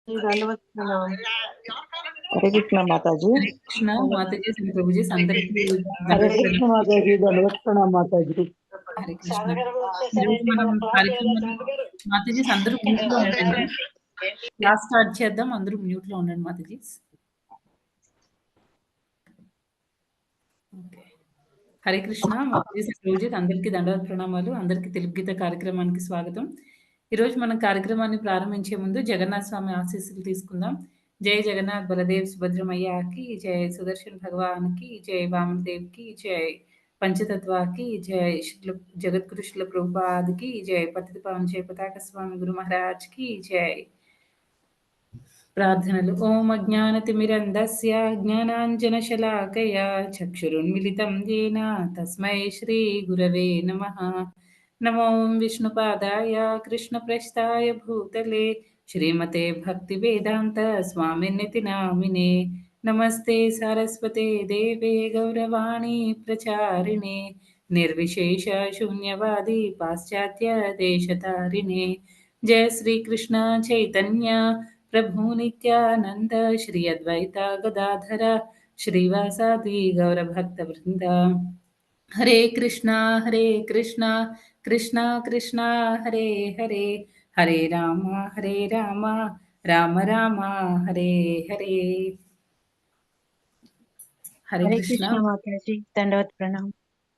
దండవత్ ప్రణామం. హరే కృష్ణ మాతాజీ. హరే కృష్ణ మాతాజీ ప్రభుజీ అందరికీ హరే కృష్ణ మాతాజీ. దండవత్ ప్రణామం మాతాజీ. హరే కృష్ణ. ఈరోజు మనం కార్యక్రమం మాతాజీ అందరూ మ్యూట్ లో ఉండండి. క్లాస్ స్టార్ట్ చేద్దాం. అందరూ మ్యూట్ లో ఉండండి మాతాజీ. హరే కృష్ణ మాతాజీ ప్రభుజీ అందరికీ దండవత్ ప్రణామాలు. అందరికీ తెలుగు గీత కార్యక్రమానికి స్వాగతం. ఈరోజు మనం కార్యక్రమాన్ని ప్రారంభించే ముందు జగన్నాథ స్వామి ఆశీస్సులు తీసుకుందాం. జై జగన్నాథ్ బలదేవ్ సుభద్రమయ్యకి జై, సుదర్శన్ భగవాన్కి జై, వామన్ దేవ్కి జై, పంచతత్వాకి జై, జగద్గురు శ్రీల ప్రభుపాద్కి జై, పతిత పావన్ జై పతాక స్వామి గురు మహారాజ్కి జై. ప్రార్థనలు. ఓం అజ్ఞానతిమిరంధస్య జ్ఞానాంజనశలాకయా చక్షురున్మిలితం येन తస్మై శ్రీ గురవే నమః. నమో విష్ణుపాదాయ కృష్ణప్రస్థాయ భూతలే శ్రీమతే భక్తివేదాంత స్వామినితి నామినే. నమస్తే సరస్వతే దేవే గౌరవాణి ప్రచారిణే నిర్విశేష శూన్యవాది పాశ్చాత్య దేశతారిణే. జయ శ్రీకృష్ణ చైతన్య ప్రభు నిత్యానంద శ్రీ అద్వైత గదాధర శ్రీవాసాది గౌరభక్త వృంద. హరే కృష్ణ కృష్ణ కృష్ణ హరే హరే, హరే రామ రామ రామ హరే హరే. హరే కృష్ణ మాతాజీ. దండవత్ ప్రణామం.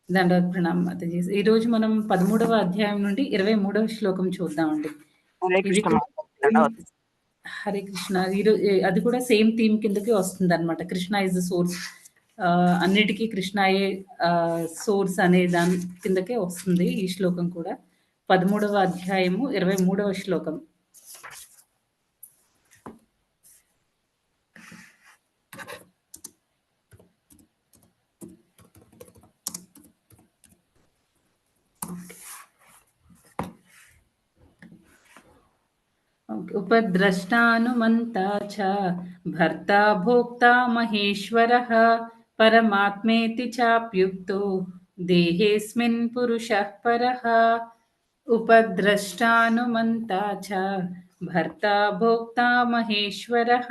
దండవత్ ప్రణామం మాతాజీ. ఈ రోజు మనం 13వ అధ్యాయం నుండి 23వ శ్లోకం చూద్దామండి. హరే కృష్ణ. అది కూడా సేమ్ థీమ్ కిందకి వస్తుంది అనమాట. కృష్ణ ఇస్ ద సోర్స్, అన్నిటికీ కృష్ణయే సోర్స్ అనే దాని కిందకే వస్తుంది ఈ శ్లోకం కూడా. 13వ అధ్యాయము 23వ శ్లోకం. ఉపద్రష్టానుమంతా చ భర్తా భోక్తా మహేశ్వరః పరమాత్మేతి చాప్యుక్తో దేహేస్మిన్ పురుషః పరః. ఉపద్రష్టానుమంతా చ భర్తా భోక్తా మహేశ్వరః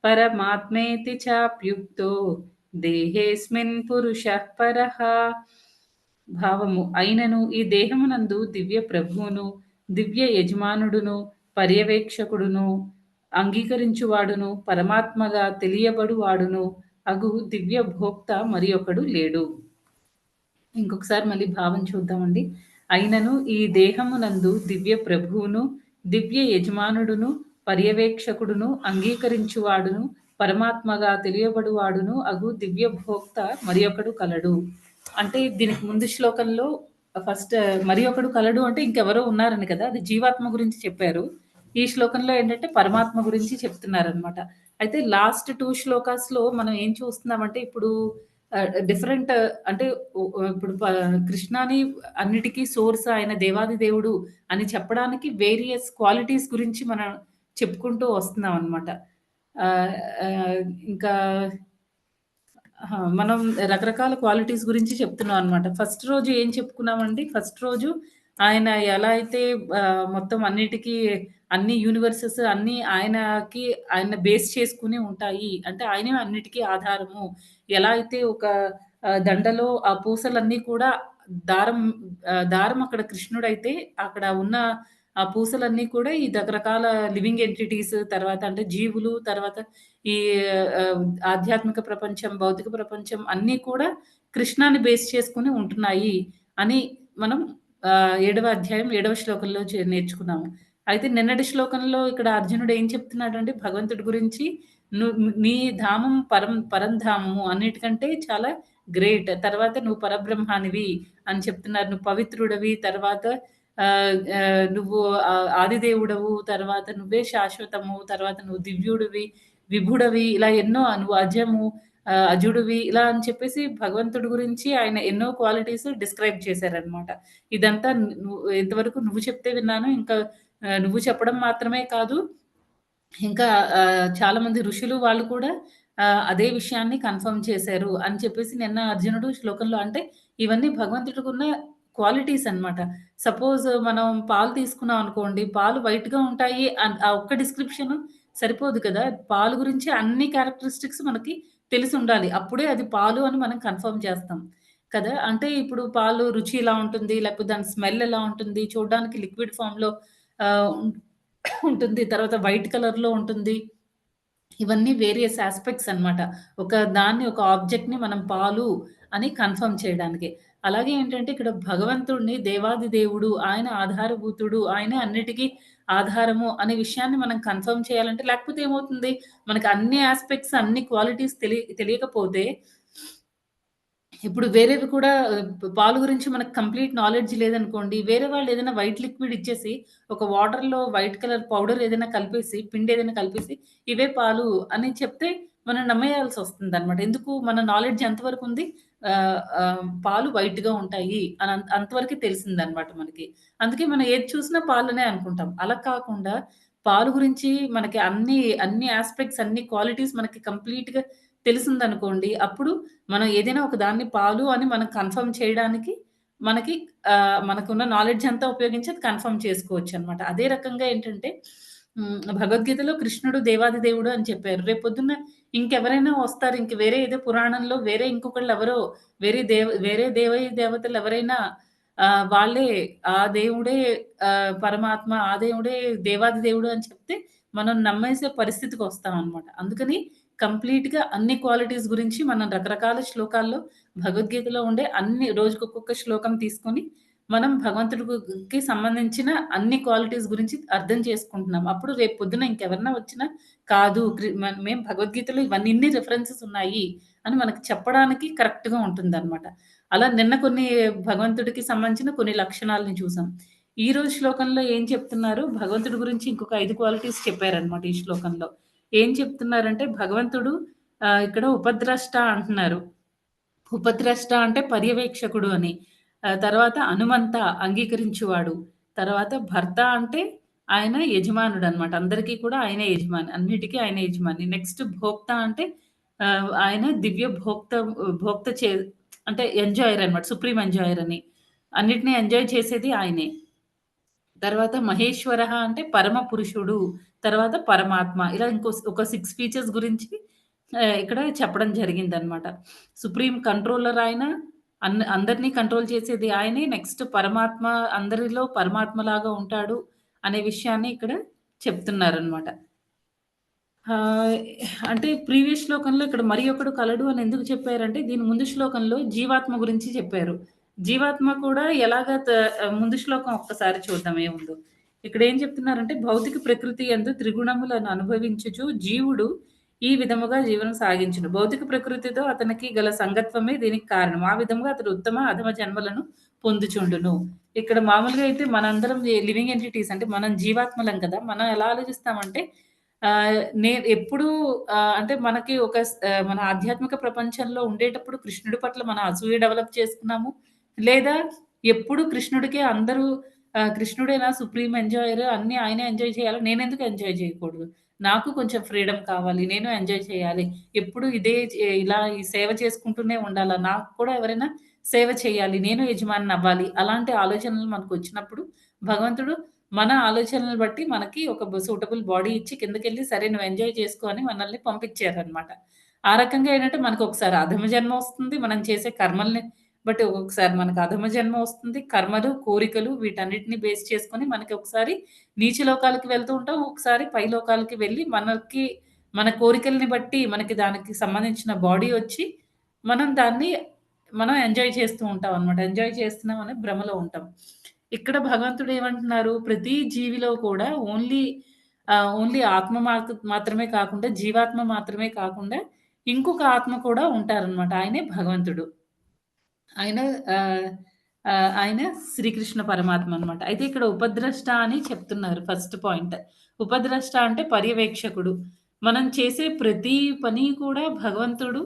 పరమాత్మేతి చాప్యుక్తో దేహేస్మిన్ పురుషః పరః. భావము. అయినను ఈ దేహమునందు దివ్య ప్రభువును, దివ్య యజమానుడును, పర్యవేక్షకుడును, అంగీకరించువాడును, పరమాత్మగా తెలియబడువాడును అగు దివ్య భోక్త మరి ఒకడు లేడు. ఇంకొకసారి మళ్ళీ భావం చూద్దామండి. అయినను ఈ దేహమునందు దివ్య ప్రభువును, దివ్య యజమానుడును, పర్యవేక్షకుడును, అంగీకరించువాడును, పరమాత్మగా తెలియబడువాడును అగు దివ్య భోక్త మరి ఒకడు కలడు. అంటే దీనికి ముందు శ్లోకంలో ఫస్ట్ మరి ఒకడు కలడు అంటే ఇంకెవరో ఉన్నారని కదా, అది జీవాత్మ గురించి చెప్పారు. ఈ శ్లోకంలో ఏంటంటే పరమాత్మ గురించి చెప్తున్నారనమాట. అయితే లాస్ట్ 2 శ్లోకాస్ లో మనం ఏం చూస్తున్నామంటే ఇప్పుడు డిఫరెంట్, అంటే ఇప్పుడు కృష్ణని అన్నిటికీ సోర్స్, ఆయన దేవాది దేవుడు అని చెప్పడానికి వేరియస్ క్వాలిటీస్ గురించి మనం చెప్పుకుంటూ వస్తున్నాం అనమాట. ఇంకా మనం రకరకాల క్వాలిటీస్ గురించి చెప్తున్నాం అనమాట. ఫస్ట్ రోజు ఏం చెప్పుకున్నామండి? ఫస్ట్ రోజు ఆయన ఎలా అయితే మొత్తం అన్నిటికీ, అన్ని యూనివర్సెస్ అన్నీ ఆయన బేస్ చేసుకుని ఉంటాయి. అంటే ఆయనే అన్నిటికీ ఆధారము. ఎలా అయితే ఒక దండలో ఆ పూసలన్నీ కూడా దారం అక్కడ కృష్ణుడైతే, అక్కడ ఉన్న ఆ పూసలన్నీ కూడా ఈ రకరకాల లివింగ్ ఎంటిటీస్, తర్వాత అంటే జీవులు, తర్వాత ఈ ఆధ్యాత్మిక ప్రపంచం, భౌతిక ప్రపంచం అన్నీ కూడా కృష్ణాన్ని బేస్ చేసుకొని ఉంటున్నాయి అని మనం 7వ అధ్యాయం 7వ శ్లోకంలో నేర్చుకున్నాము. అయితే నిన్నటి శ్లోకంలో ఇక్కడ అర్జునుడు ఏం చెప్తున్నాడంటే భగవంతుడి గురించి, నీ ధామం పరంధామము, అన్నిటికంటే చాలా గ్రేట్, తర్వాత నువ్వు పరబ్రహ్మానివి అని చెప్తున్నారు. నువ్వు పవిత్రుడవి, తర్వాత నువ్వు ఆదిదేవుడవు, తర్వాత నువ్వే శాశ్వతము, తర్వాత నువ్వు దివ్యుడివి, విభుడవి, ఇలా ఎన్నో, నువ్వు అజము, అజుడివి, ఇలా అని చెప్పేసి భగవంతుడి గురించి ఆయన ఎన్నో క్వాలిటీస్ డిస్క్రైబ్ చేశారనమాట. ఇదంతా ఇంతవరకు నువ్వు చెప్తే విన్నాను. ఇంకా నువ్వు చెప్పడం మాత్రమే కాదు, ఇంకా చాలా మంది ఋషులు వాళ్ళు కూడా అదే విషయాన్ని కన్ఫర్మ్ చేశారు అని చెప్పేసి నిన్న అర్జునుడు శ్లోకంలో, అంటే ఇవన్నీ భగవంతుడికి ఉన్న క్వాలిటీస్ అనమాట. సపోజ్ మనం పాలు తీసుకున్నాం అనుకోండి, పాలు వైట్‌గా ఉంటాయి ఆ ఒక్క డిస్క్రిప్షన్ సరిపోదు కదా! పాలు గురించి అన్ని క్యారెక్టరిస్టిక్స్ మనకి తెలిసుండాలి. అప్పుడే అది పాలు అని మనం కన్ఫర్మ్ చేస్తాం. కదా! అంటే ఇప్పుడు పాలు రుచి ఎలా ఉంటుంది? లేకపోతే దాని స్మెల్ ఎలా ఉంటుంది? చూడ్డానికి లిక్విడ్ ఫార్మ్‌లో ఆహ్, ఉం ఉంటుంది. తర్వాత వైట్ కలర్‌లో ఉంటుంది. ఇవన్నీ వేరియస్ యాస్పెక్ట్స్ అన్నమాట. ఒక ఆబ్జెక్ట్‌ని మనం పాలు అని కన్ఫర్మ్ చేయడానికి. అలాగే ఏంటంటే ఇక్కడ భగవంతుడిని దేవాది దేవుడు, ఆయన ఆధారభూతుడు, ఆయనే అన్నిటికి ఆధారము అనే విషయాన్ని మనం కన్ఫర్మ్ చేయాలంటే లేకపోతే ఏమవుతుంది? మనకు అన్ని యాస్పెక్ట్స్, అన్ని క్వాలిటీస్ తెలియకపోతే ఇప్పుడు వేరేవి కూడా పాలు గురించి మనకు కంప్లీట్ నాలెడ్జ్ లేదనుకోండి, వేరే వాళ్ళు ఏదైనా వైట్ లిక్విడ్ ఇచ్చేసి, ఒక వాటర్‌లో వైట్ కలర్ పౌడర్ ఏదైనా కలిపేసి, పిండి ఏదైనా కలిపేసి, ఇవే పాలు అని చెప్తే మనం నమ్మేయాల్సొస్తుందనమాట. ఎందుకు మన నాలెడ్జ్ ఎంతవరకు ఉంది? పాలు వైట్‌గా ఉంటాయి అని అంతవరకే తెలిసిందనమాట మనకి. అందుకే మనం ఏది చూసినా పాలనే అనుకుంటాం. అలా కాకుండా పాలు గురించి మనకి అన్ని యాస్పెక్ట్స్, అన్ని క్వాలిటీస్ మనకి కంప్లీట్‌గా తెలిసిందనుకోండి, అప్పుడు మనం ఏదైనా ఒక దాన్ని పాలు అని మనం కన్ఫర్మ్ చేయడానికి మనకి మనకున్న నాలెడ్జ్ అంతా ఉపయోగించి అది కన్ఫర్మ్ చేసుకోవచ్చనమాట. అదే రకంగా ఏంటంటే భగవద్గీతలో కృష్ణుడు దేవాది దేవుడు అని చెప్పారు. రేపొద్దున్న ఇంకెవరైనా వస్తారు. ఇంక వేరే ఏదో పురాణంలో ఇంకొకళ్ళెవరో వేరే దేవీ దేవతలెవరైనా వాళ్ళే ఆ దేవుడే పరమాత్మ, ఆ దేవుడే దేవాది దేవుడు అని చెప్తే మనం నమ్మేసే పరిస్థితికొస్తామనమాట. అందుకని కంప్లీట్‌గా అన్ని క్వాలిటీస్ గురించి మనం రకరకాల శ్లోకాల్లో భగవద్గీతలో ఉండే రోజుకొక్కొక్క శ్లోకం తీసుకొని, మనం భగవంతుడికి సంబంధించిన అన్ని క్వాలిటీస్ గురించి అర్థం చేసుకుంటున్నాం. అప్పుడు రేపు పొద్దున ఇంకెవరైనా వచ్చినా కాదు మేము భగవద్గీతలో ఇన్ని రిఫరెన్సెస్ ఉన్నాయి అని మనకు చెప్పడానికి కరెక్ట్‌గా ఉంటుందనమాట. అలా నిన్న భగవంతుడికి సంబంధించిన కొన్ని లక్షణాలను చూసాం. ఈరోజు శ్లోకంలో ఏం చెప్తున్నారు? భగవంతుడి గురించి ఇంకొక 5 క్వాలిటీస్ చెప్పారనమాట ఈ శ్లోకంలో. ఏం చెప్తున్నారంటే భగవంతుడు ఇక్కడ ఉపద్రష్ట అంటున్నారు. ఉపద్రష్ట అంటే పర్యవేక్షకుడు అని. తర్వాత హనుమంత అంగీకరించువాడు. తర్వాత భర్త అంటే ఆయన యజమానుడనమాట. అందరికీ కూడా ఆయనే యజమాని. అన్నిటికి ఆయనే యజమాని. నెక్స్ట్ భోక్త అంటే ఆయన దివ్య భోక్త అంటే ఎంజాయర్ అన్నమాట. సుప్రీం ఎంజాయర్ అని. అన్నిటిని ఎంజాయ్ చేసేది ఆయనే. తర్వాత మహేశ్వరః అంటే పరమ పురుషుడు. తర్వాత పరమాత్మ. ఇలా ఒక 6 ఫీచర్స్ గురించి ఇక్కడ చెప్పడం జరిగిందనమాట. సుప్రీం కంట్రోలర్ ఆయన. అందరిని కంట్రోల్ చేసేది ఆయనే. నెక్స్ట్ పరమాత్మ అందరిలో పరమాత్మలాగా ఉంటాడు అనే విషయాన్ని ఇక్కడ చెప్తున్నారనమాట. ఆహ్, అంటే ప్రీవియస్ శ్లోకంలో ఇక్కడ మరి ఒకడు కలడు అని ఎందుకు చెప్పారంటే, దీని ముందు శ్లోకంలో జీవాత్మ గురించి చెప్పారు. జీవాత్మ కూడా ముందు శ్లోకం ఒక్కసారి చూద్దాం ఏముందో. ఇక్కడేం చెప్తున్నారంటే, భౌతిక ప్రకృతి యందు త్రిగుణములను అనుభవించుచు జీవుడు ఈ విధముగా జీవనం సాగించును. భౌతిక ప్రకృతితో అతనికి గల సంగత్వమే దీనికి కారణం. ఆ విధముగా అతడు ఉత్తమ, అధమ జన్మలను పొందుచుండును. ఇక్కడ మామూలుగా అయితే మనందరం లివింగ్ ఎంటిటీస్ అంటే మనం జీవాత్మలం కదా! మనం ఎలా ఆలోచిస్తామంటే నేను ఎప్పుడూ అంటే మన ఆధ్యాత్మిక ప్రపంచంలో ఉండేటప్పుడు కృష్ణుడి పట్ల మన అసూయ డెవలప్ చేసుకున్నాము. లేదా ఎప్పుడు కృష్ణుడికే అందరూ కృష్ణుడేనా సుప్రీం ఎంజాయర్ అన్నీ ఆయనే ఎంజాయ్ చేయాలి. నేనెందుకు ఎంజాయ్ చేయకూడదు? నాకు కొంచెం ఫ్రీడమ్ కావాలి. నేను ఎంజాయ్ చేయాలి. ఎప్పుడు ఇలా ఈ సేవ చేసుకుంటూనే ఉండాలా? నాకు కూడా ఎవరైనా సేవ చేయాలి. నేను యజమానినవ్వాలి. అలాంటి ఆలోచనలు మనకొచ్చినప్పుడు భగవంతుడు మన ఆలోచనలు బట్టి మనకి ఒక సూటబుల్ బాడీ ఇచ్చి కిందకెళ్ళి సరే నువ్వు ఎంజాయ్ చేసుకో అని మనల్ని పంపించారనమాట. ఆ రకంగా ఏంటంటే మనకొకసారి అధమ జన్మ వస్తుంది. మనం చేసే కర్మల్ని బట్టి ఒక్కొక్కసారి మనకు అధమ జన్మ వస్తుంది. కర్మలు, కోరికలు వీటన్నిటిని బేస్ చేసుకొని మనకి ఒకసారి నీచ లోకాలకి వెళ్తూ ఉంటాం. ఒకసారి పై లోకాలకి వెళ్ళి మన కోరికలని బట్టి మనకి దానికి సంబంధించిన బాడీ వచ్చి మనం మనం ఎంజాయ్ చేస్తూ ఉంటామనమాట. ఎంజాయ్ చేస్తున్నామని భ్రమలో ఉంటాం. ఇక్కడ భగవంతుడు ఏమంటున్నారు? ప్రతి జీవిలో కూడా ఓన్లీ ఆత్మ మాత్రమే కాకుండా, జీవాత్మ మాత్రమే కాకుండా, ఇంకొక ఆత్మ కూడా ఉంటారనమాట. ఆయనే భగవంతుడు. ఆయన ఆహ్, ఆయన శ్రీకృష్ణ పరమాత్మ అనమాట. అయితే ఇక్కడ ఉపద్రష్ట అని చెప్తున్నారు ఫస్ట్ పాయింట్. ఉపద్రష్ట అంటే పర్యవేక్షకుడు. మనం చేసే ప్రతి పని కూడా భగవంతుడు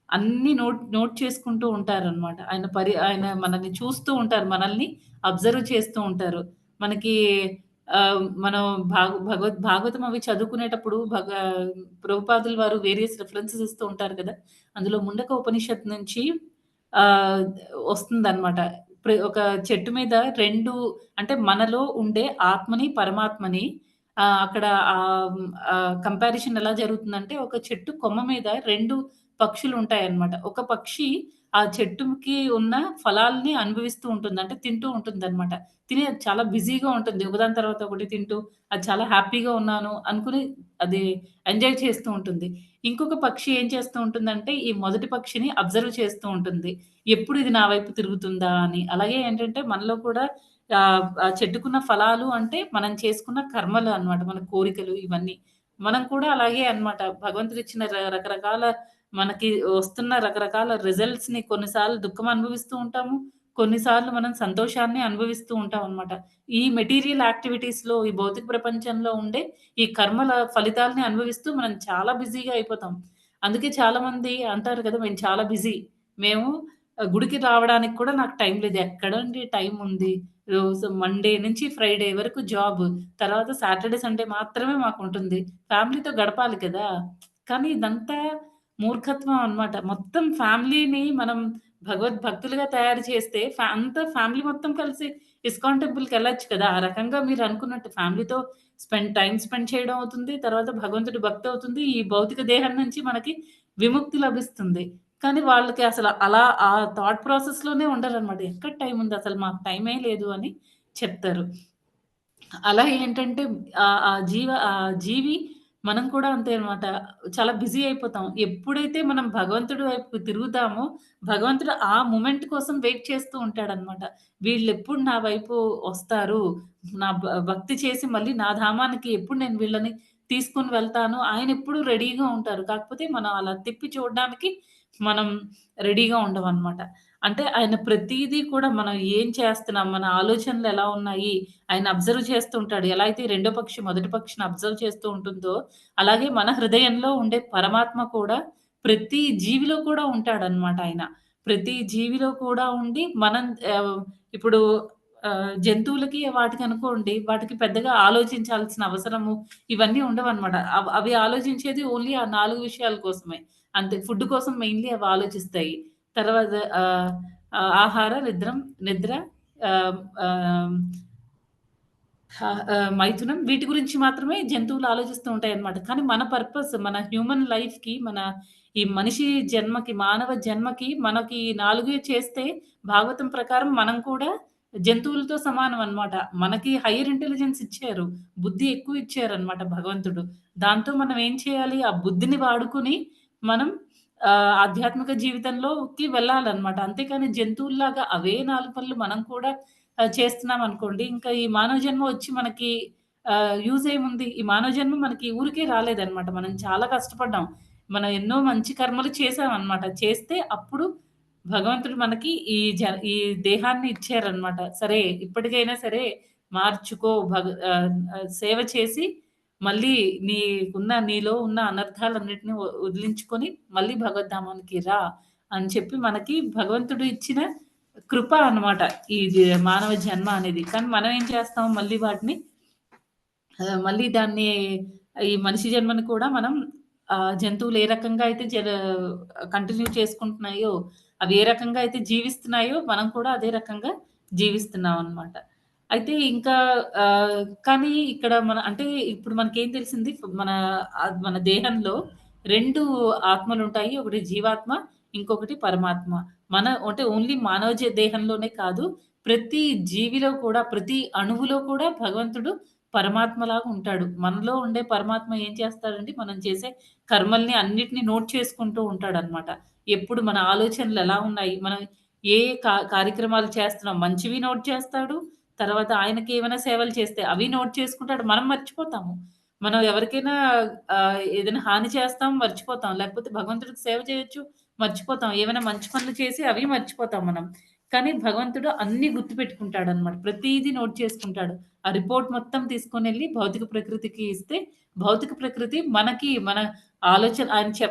అన్నీ నోట్ నోట్ చేసుకుంటూ ఉంటారనమాట. ఆయన మనల్ని చూస్తూ ఉంటారు. మనల్ని అబ్జర్వ్ చేస్తూ ఉంటారు. మనకి మనం భాగవతం అవి చదువుకునేటప్పుడు ప్రభుపాదుల వారు వేరియస్ రిఫరెన్సెస్ ఇస్తూ ఉంటారు కదా! అందులో ముండక ఉపనిషత్ నుంచి ఆహ్, వస్తుందనమాట. ఒక చెట్టు మీద 2 అంటే మనలో ఉండే ఆత్మని, పరమాత్మని అక్కడ కంపారిజన్ ఎలా జరుగుతుందంటే, ఒక చెట్టు కొమ్మ మీద 2 పక్షులుంటాయన్నమాట. ఒక పక్షి ఆ చెట్టుకి ఉన్న ఫలాల్ని అనుభవిస్తూ ఉంటుంది. అంటే తింటూ ఉంటుందన్నమాట. తిని అది చాలా బిజీగా ఉంటుంది. ఒకదాని తర్వాత ఒకటి తింటూ, అది చాలా హ్యాపీగా ఉన్నాను అనుకుని అది ఎంజాయ్ చేస్తూ ఉంటుంది. ఇంకొక పక్షి ఏం చేస్తూ ఉంటుందంటే, ఈ మొదటి పక్షిని అబ్జర్వ్ చేస్తూ ఉంటుంది. ఎప్పుడు ఇది నా వైపు తిరుగుతుందా అని. అలాగే ఏంటంటే మనలో కూడా ఆ చెట్టుకున్న ఫలాలు అంటే మనం చేసుకున్న కర్మలు అన్నమాట. మన కోరికలు ఇవన్నీ. మనం కూడా అలాగే అన్నమాట. భగవంతుడిచ్చిన రకరకాల మనకి వస్తున్న రకరకాల రిజల్ట్స్‌ని కొన్నిసార్లు దుఃఖం అనుభవిస్తూ ఉంటాము. కొన్నిసార్లు మనం సంతోషాన్ని అనుభవిస్తూ ఉంటామనమాట. ఈ మెటీరియల్ యాక్టివిటీస్‌లో, ఈ భౌతిక ప్రపంచంలో ఉండే ఈ కర్మల ఫలితాలని అనుభవిస్తూ మనం చాలా బిజీగా అయిపోతాం. అందుకే చాలామంది అంటారు కదా! మేము చాలా బిజీ. మేము గుడికి రావడానికి కూడా నాకు టైం లేదు. ఎక్కడండి టైం ఉంది. రోజు మండే నుంచి ఫ్రైడే వరకు జాబ్. తర్వాత సాటర్‌డే, సండే మాత్రమే మాకుంటుంది. ఫ్యామిలీతో గడపాలి కదా! కానీ ఇదంతా మూర్ఖత్వం అన్నమాట. మొత్తం ఫ్యామిలీని మనం భగవద్భక్తులుగా తయారు చేస్తే అంతా ఫ్యామిలీ మొత్తం కలిసి ఇస్కాన్ టెంపుల్‌కెళ్ళొచ్చు కదా! ఆ రకంగా మీరనుకున్నట్టు ఫ్యామిలీతో టైమ్ స్పెండ్ చేయడం అవుతుంది. తర్వాత భగవంతుడి భక్తి అవుతుంది. ఈ భౌతిక దేహం నుంచి మనకి విముక్తి లభిస్తుంది. కానీ వాళ్ళకి అసల అలా ఆ థాట్ ప్రాసెస్‌లోనే ఉండరనమాట. ఎక్కడ టైముంది అసలు మాకు టైమే లేదు అని చెప్తారు. అలా ఏంటంటే ఆ జీవి మనం కూడా అంతే అన్నమాట. చాలా బిజీ అయిపోతాం. ఎప్పుడైతే మనం భగవంతుడి వైపు తిరుగుతామో, భగవంతుడు ఆ మొమెంట్ కోసం వెయిట్ చేస్తూ ఉంటాడన్నమాట. వీళ్ళెప్పుడు నా వైపు వస్తారు, నా భక్తి చేసి మళ్ళీ నా ధామానికి ఎప్పుడు నేను వీళ్ళని తీసుకొని వెళ్తాను, ఆయనెప్పుడు రెడీగా ఉంటారు. కాకపోతే మనం అలా తిప్పి చూడడానికి మనం రెడీగా ఉండమన్నమాట. అంటే ఆయన ప్రతీదీ కూడా మనం ఏం చేస్తున్నాం, మన ఆలోచనలు ఎలా ఉన్నాయి, ఆయన అబ్జర్వ్ చేస్తూ ఉంటాడు. ఎలా అయితే ఈ రెండో పక్షి మొదటి పక్షిని అబ్జర్వ్ చేస్తూ ఉంటుందో, అలాగే మన హృదయంలో ఉండే పరమాత్మ కూడా ప్రతి జీవిలో కూడా ఉంటాడనమాట ఆయన. ప్రతి జీవిలో కూడా ఉండి మనం ఇప్పుడు జంతువులకి వాటికనుకోండి, వాటికి పెద్దగా ఆలోచించాల్సిన అవసరము ఇవన్నీ ఉండవనమాట. అవి ఆలోచించేది ఓన్లీ ఆ 4 విషయాల కోసమే. అంతే. ఫుడ్ కోసం మెయిన్‌లీ అవి ఆలోచిస్తాయి. తర్వాత ఆహ్, ఆహార, నిద్ర ఆహ్, ఆహ్ మైథునం వీటి గురించి మాత్రమే జంతువులు ఆలోచిస్తూ ఉంటాయన్నమాట. కానీ మన పర్పస్ మన హ్యూమన్ లైఫ్‌కి ఈ మనిషి జన్మకి, మానవ జన్మకి మనకి ఈ 4 చేస్తే భాగవతం ప్రకారం మనం కూడా జంతువులతో సమానం అన్నమాట. మనకి హైయర్ ఇంటెలిజెన్స్ ఇచ్చారు. బుద్ధి ఎక్కువ ఇచ్చారన్నమాట భగవంతుడు. దాంతో మనం ఏం చేయాలి? ఆ బుద్ధిని వాడుకొని మనం ఆధ్యాత్మిక జీవితంలోకి వెళ్ళాలన్నమాట. అంతేకాని జంతువుల్లాగా అవే 4 పనులు మనం కూడా చేస్తున్నామనుకోండి, ఇంకా ఈ మానవ జన్మ వచ్చి మనకి యూజ్ ఏముంది? ఈ మానవ జన్మ మనకి ఊరికే రాలేదనమాట. మనం చాలా కష్టపడ్డాం. మనం ఎన్నో మంచి కర్మలు చేశామనమాట. చేస్తే అప్పుడు భగవంతుడు మనకి ఈ దేహాన్ని ఇచ్చారనమాట. సరే ఇప్పటికైనా సరే మార్చుకో సేవ చేసి మళ్ళీ నీలో ఉన్న అనర్థాలన్నిటిని వదిలించుకొని మళ్ళీ భగవద్ధామానికి రా అని చెప్పి మనకి భగవంతుడు ఇచ్చిన కృప అన్నమాట. మానవ జన్మ అనేది. కానీ మనం ఏం చేస్తాం మళ్ళీ వాటిని మళ్ళీ దాన్ని ఈ మనిషి జన్మని కూడా మనం జంతువులు ఏ రకంగా అయితే కంటిన్యూ చేసుకుంటున్నాయో, అవి ఏ రకంగా అయితే జీవిస్తున్నాయో, మనం కూడా అదే రకంగా జీవిస్తున్నామనమాట. అయితే ఇంకా కానీ ఇక్కడ అంటే ఇప్పుడు మనకేం తెలిసింది మన దేహంలో 2 ఆత్మలుంటాయి. ఒకటి జీవాత్మ, ఇంకొకటి పరమాత్మ. అంటే ఓన్లీ మానవ దేహంలోనే కాదు, ప్రతి జీవిలో కూడా, ప్రతి అణువులో కూడా భగవంతుడు పరమాత్మలాగా ఉంటాడు. మనలో ఉండే పరమాత్మ ఏం చేస్తాడంటే, మనం చేసే కర్మల్ని అన్నిటిని నోట్ చేసుకుంటూ ఉంటాడనమాట. ఎప్పుడు మన ఆలోచనలు ఎలా ఉన్నాయి, మనం ఏ కార్యక్రమాలు చేస్తున్నాం, మంచివి నోట్ చేస్తాడు. తర్వాత ఆయనకేమైనా సేవలు చేస్తే అవి నోట్ చేసుకుంటాడు. మనం మర్చిపోతాము. మనం ఎవరికైనా ఏదైనా హాని చేస్తాం, మర్చిపోతాం. లేకపోతే భగవంతుడికి సేవ చేయొచ్చు, మర్చిపోతాం. ఏమైనా మంచి పనులు చేసి అవి మర్చిపోతాం మనం. కానీ భగవంతుడు అన్నీ గుర్తుపెట్టుకుంటాడనమాట. ప్రతీదీ నోట్ చేసుకుంటాడు. ఆ రిపోర్ట్ మొత్తం తీసుకొనెళ్ళి భౌతిక ప్రకృతికి ఇస్తే, భౌతిక ప్రకృతి మన ఆలోచన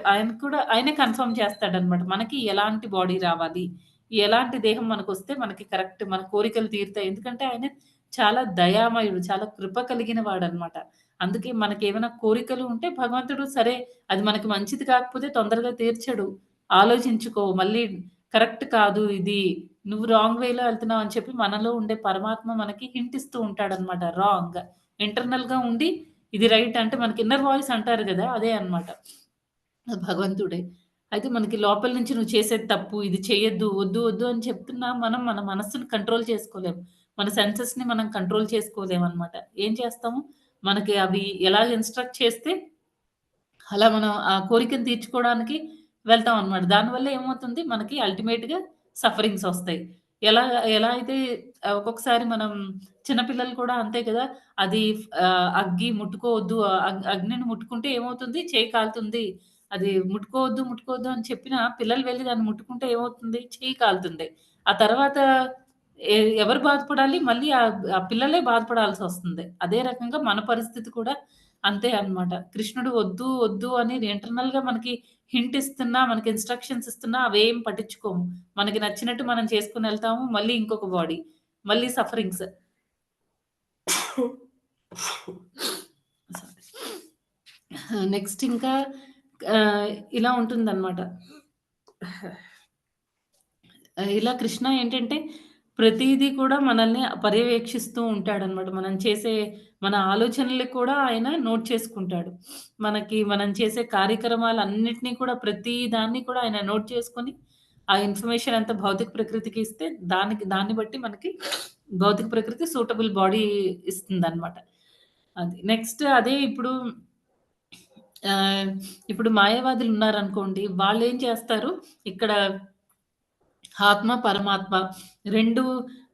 ఆయన కూడా ఆయనే కన్ఫర్మ్ చేస్తాడనమాట. మనకి ఎలాంటి బాడీ రావాలి, ఎలాంటి దేహం మనకొస్తే మనకి కరెక్ట్ మన కోరికలు తీరుతాయి. ఎందుకంటే ఆయన చాలా దయామయుడు, చాలా కృప కలిగిన వాడనమాట. అందుకే మనకేమైనా కోరికలు ఉంటే భగవంతుడు సరే అది మనకి మంచిది కాకపోతే తొందరగా తీర్చడు. ఆలోచించుకో మళ్ళీ కరెక్ట్ కాదు ఇది. నువ్వు రాంగ్ వేలో ఎళ్తున్నావు అని చెప్పి మనలో ఉండే పరమాత్మ మనకి హింట్ ఇస్తూ ఉంటాడనమాట. రాంగ్ ఇంటర్నల్‌గా ఉండి ఇది రైట్ అంటే మనకి ఇన్నర్ వాయిస్ అంటారు గదా! అదే అన్నమాట. అది భగవంతుడే. అయితే మనకి లోపల నుంచి నువ్వు చేసేది తప్పు, ఇది చేయొద్దు, వద్దు, వద్దు అని చెప్తున్నా మనం మన మనస్సుని కంట్రోల్ చేసుకోలేం. మన సెన్సెస్‌ని మనం కంట్రోల్ చేసుకోలేమనమాట. ఏం చేస్తాము? మనకి అవి ఎలా ఇన్‌స్ట్రక్ట్ చేస్తే అలా మనం ఆ కోరికను తీర్చుకోవడానికి వెళ్తామనమాట. దానివల్ల ఏమవుతుంది మనకి అల్టిమేట్‌గా సఫరింగ్స్ ఒస్తాయి. ఎలా ఎలా అయితే ఒక్కొక్కసారి మనం చిన్న పిల్లలు కూడా అంతే కదా! అది అగ్గి ముట్టుకోవద్దు. అగ్నిని ముట్టుకుంటే ఏమవుతుంది? చెయ్యి కాలుతుంది. అది ముట్టుకోవద్దు, ముట్టుకోవద్దు అని చెప్పినా పిల్లలు వెళ్లి దాన్ని ముట్టుకుంటే ఏమవుతుంది? చెయ్యి కాలుతుంది. ఆ తర్వాత ఎ ఎవరు బాధపడాలి? మళ్ళీ ఆ పిల్లలే బాధపడాల్సొస్తుంది. అదే రకంగా మన పరిస్థితి కూడా అంతే అన్నమాట. కృష్ణుడు వద్దు, వద్దు అని ఇంటర్నల్‌గా మనకి హింట్ ఇస్తున్నా, మనకి ఇన్‌స్ట్రక్షన్స్ ఇస్తున్నా అవేం పట్టించుకోము. మనకి నచ్చినట్టు మనం చేసుకొనెళ్తాము. మళ్ళీ ఇంకొక బాడీ. మళ్ళీ సఫరింగ్స్. నెక్స్ట్ ఇంకా ఇలా ఉంటుందన్నమాట. ఇలా కృష్ణ ఏంటంటే, ప్రతీదీ కూడా మనల్ని పర్యవేక్షిస్తూ ఉంటాడనమాట. మన ఆలోచనలు కూడా ఆయన నోట్ చేసుకుంటాడు. మనం చేసే కార్యక్రమాలన్నిటిని కూడా ప్రతి దాన్ని కూడా ఆయన నోట్ చేసుకొని, ఆ ఇన్ఫర్మేషన్ అంతా భౌతిక ప్రకృతికి ఇస్తే, దాన్ని బట్టి మనకి భౌతిక ప్రకృతి సూటబుల్ బాడీ ఇస్తుందనమాట. అది. నెక్స్ట్ అదే ఆహ్, ఇప్పుడు మాయావాదులున్నారనుకోండి, వాళ్ళేం చేస్తారు, ఇక్కడ ఆత్మ, పరమాత్మ 2,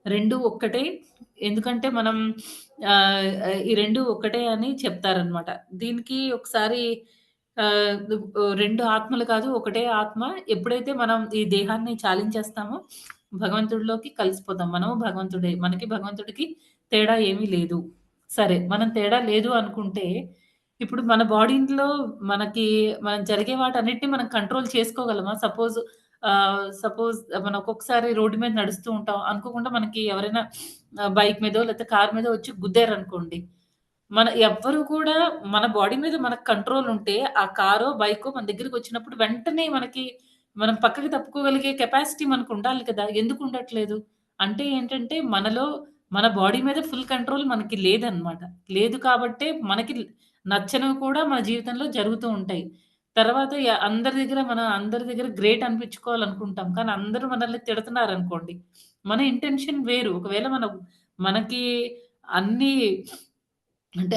2 ఒక్కటే. ఎందుకంటే మనం ఆహ్, ఈ 2 ఒక్కటే అని చెప్తారనమాట. దీనికి ఒకసారి 2 ఆత్మలు కాదు, ఒకటే ఆత్మ. ఎప్పుడైతే మనం ఈ దేహాన్ని చాలించేస్తామో భగవంతుడిలోకి కలిసిపోతాం. మనము భగవంతుడే. మనకి భగవంతుడికి తేడా ఏమీ లేదు. సరే, మనం తేడా లేదు అనుకుంటే, ఇప్పుడు మన బాడీలో మనకి జరిగే వాటన్నిటిని మనం కంట్రోల్ చేసుకోగలమా? సపోజ్ మనం ఒక్కొక్కసారి రోడ్డు మీద నడుస్తూ ఉంటాం. అనుకోకుండా మనకి ఎవరైనా బైక్ మీదో లేకపోతే కారు మీదో వచ్చి గుద్దారనుకోండి. ఎవ్వరు కూడా మన బాడీ మీద మనకు కంట్రోల్ ఉంటే, ఆ కారో, బైకో మన దగ్గరికొచ్చినప్పుడు వెంటనే మనం పక్కకి తప్పుకోగలిగే కెపాసిటీ మనకుండాలి కదా! ఎందుకు ఉండట్లేదు? అంటే ఏంటంటే, మన బాడీ మీద ఫుల్ కంట్రోల్ మనకి లేదనమాట. లేదు కాబట్టే మనకి నచ్చనివి కూడా మన జీవితంలో జరుగుతూ ఉంటాయి. తర్వాత అందరి దగ్గర గ్రేట్ అనిపించుకోవాలనుకుంటాం. కానీ అందరూ మనల్ని తిడుతున్నారనుకోండి. మన ఇంటెన్షన్ వేరు. ఒకవేళ మనకి అన్నీ అంటే